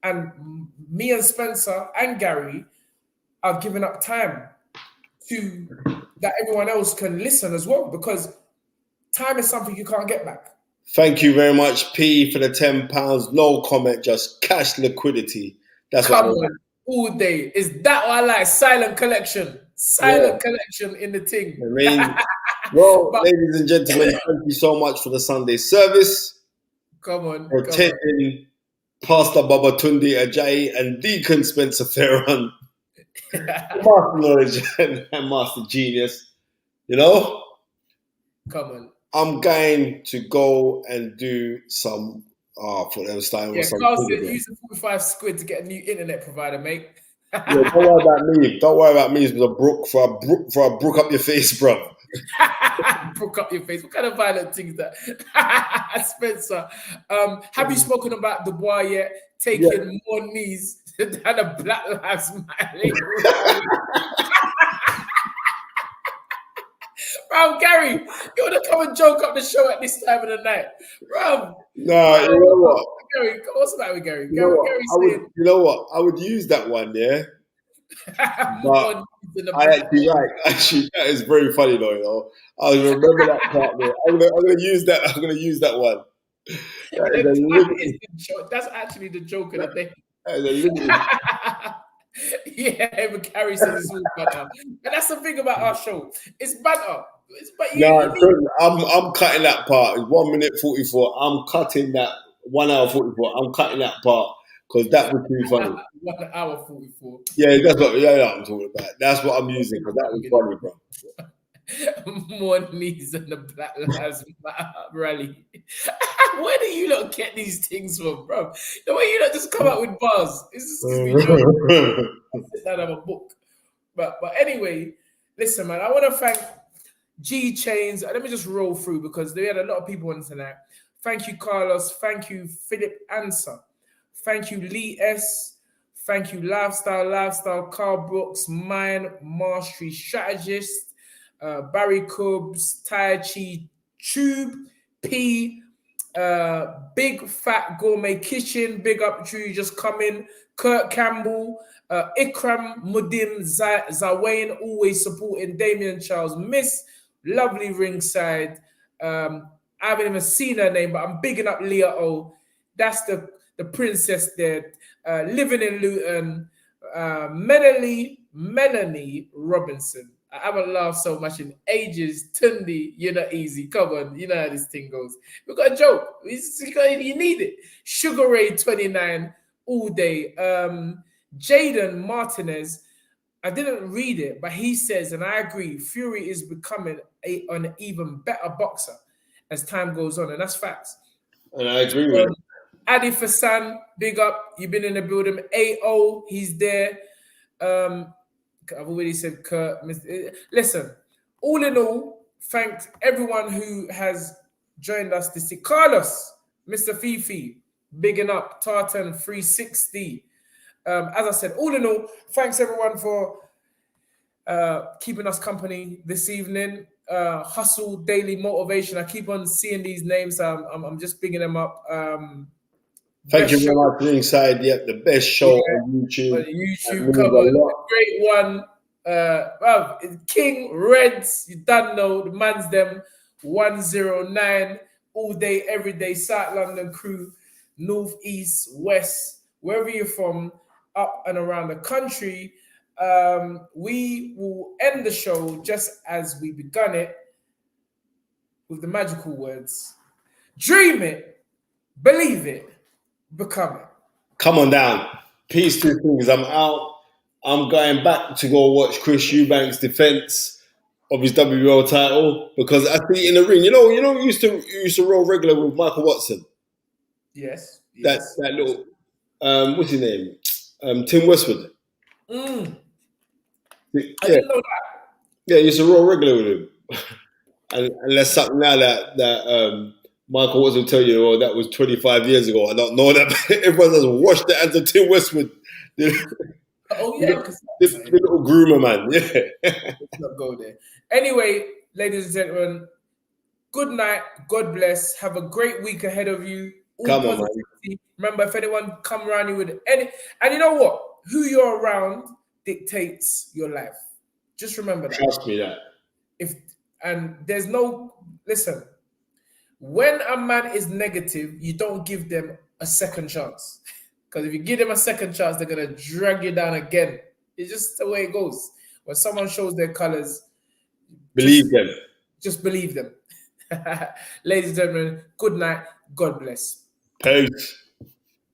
And me and Spencer and Gary are giving up time to that everyone else can listen as well, because time is something you can't get back. Thank you very much, P, for the £10. No comment, just cash liquidity. That's what I like. All day. Is that what I like? Silent collection. Collection in the thing. Ladies and gentlemen, thank you so much for the Sunday service. Come on. Protecting Pastor Babatunde Ajayi and Deacon Spencer Farron. Master Knowledge and Master Genius. Come on. I'm going to go and do some. I thought they were starting with something. Carl said use the 45 squid to get a new internet provider, mate. Don't worry about me. Don't worry about me. It's a brook for a brook up your face, bro. Brook up your face. What kind of violent things that? Spencer, have you spoken about Dubois yet? Taking more knees than a Black Lives Matter. Bro, Gary, you want to come and joke up the show at this time of the night? Bro. No, you know what? Gary? What's the matter with Gary? You know what? Gary's saying, You know what? I would use that one, yeah. But more in the I black actually hole. like. Actually, that is very funny, though. You know, I remember that part there. I'm gonna use that. I'm gonna use that one. That is a limited. That's actually the joke of the day. That is a limited. Yeah, but Gary says it's all banter. And that's the thing about our show. It's banter. But No, you need I'm cutting that part. It's 1 minute 44. I'm cutting that 1 hour 44. I'm cutting that part because that was too funny. 1 hour 44. Yeah, that's what. Yeah, I'm talking about. That's what I'm using because that was funny, bro. More knees than the Black Lives Matter rally. Where do you not get these things from, bro? The way you not just come out with bars. It's just gives me joy. I sit down and have a book. But anyway, listen, man, I want to thank G Chains. Let me just roll through because they had a lot of people on tonight. Thank you, Carlos. Thank you, Philip Answer. Thank you, Lee S. Thank you, Lifestyle, Carl Brooks, Mind Mastery Strategist, Barry Cubs, Tai Chi Tube, P, Big Fat Gourmet Kitchen, big up to you just coming, Kurt Campbell, Ikram Mudim Zawain, always supporting Damien Charles, Miss Lovely Ringside. I haven't even seen her name, but I'm bigging up Leah O. That's the princess there, living in Luton. Melanie Robinson. I haven't laughed so much in ages. Tundi, you're not easy. Come on, you know how this thing goes. We've got a joke. You need it. Sugar Ray 29 all day. Jaden Martinez, I didn't read it, but he says, and I agree, Fury is becoming an even better boxer as time goes on, and that's facts. And I agree with you. Adi Fasan, big up. You've been in the building. AO, he's there. I've already said Kurt. Listen, all in all, thanks everyone who has joined us this week. Carlos, Mr. Fifi, bigging up. Tartan 360. As I said, all in all, thanks everyone for keeping us company this evening. Hustle, Daily Motivation. I keep on seeing these names. I'm just bigging them up. Thank you very much, Ringside. Yep, the best show on YouTube. On YouTube cover, the great one. Well, King Reds, you don't know, the man's them 109 all day, every day, South London crew, North, East, West, wherever you're from, up and around the country. We will end the show just as we begun it with the magical words: dream it, believe it, become it. Come on down. Peace to things. I'm out. I'm going back to go watch Chris Eubank's defense of his WBO title because I see in the ring. You know, you used to roll regular with Michael Watson. Yes. That little what's his name? Tim Westwood. I Yeah. didn't know that. Yeah, he used to roll regular with him. And that's something now that Michael Watson will tell you, oh, that was 25 years ago. I don't know that. Everyone has washed their hands of Tim Westwood. Oh, yeah. The little groomer, man. Yeah. Let's not go there. Anyway, ladies and gentlemen, good night. God bless. Have a great week ahead of you. All Come on, positivity. man. Remember, if anyone come around you with any... And you know what? Who you're around dictates your life. Just remember that. Trust me that. And there's no... Listen, when a man is negative, you don't give them a second chance. Because if you give them a second chance, they're going to drag you down again. It's just the way it goes. When someone shows their colors, believe them. Just believe them. Ladies and gentlemen, good night. God bless. Peace.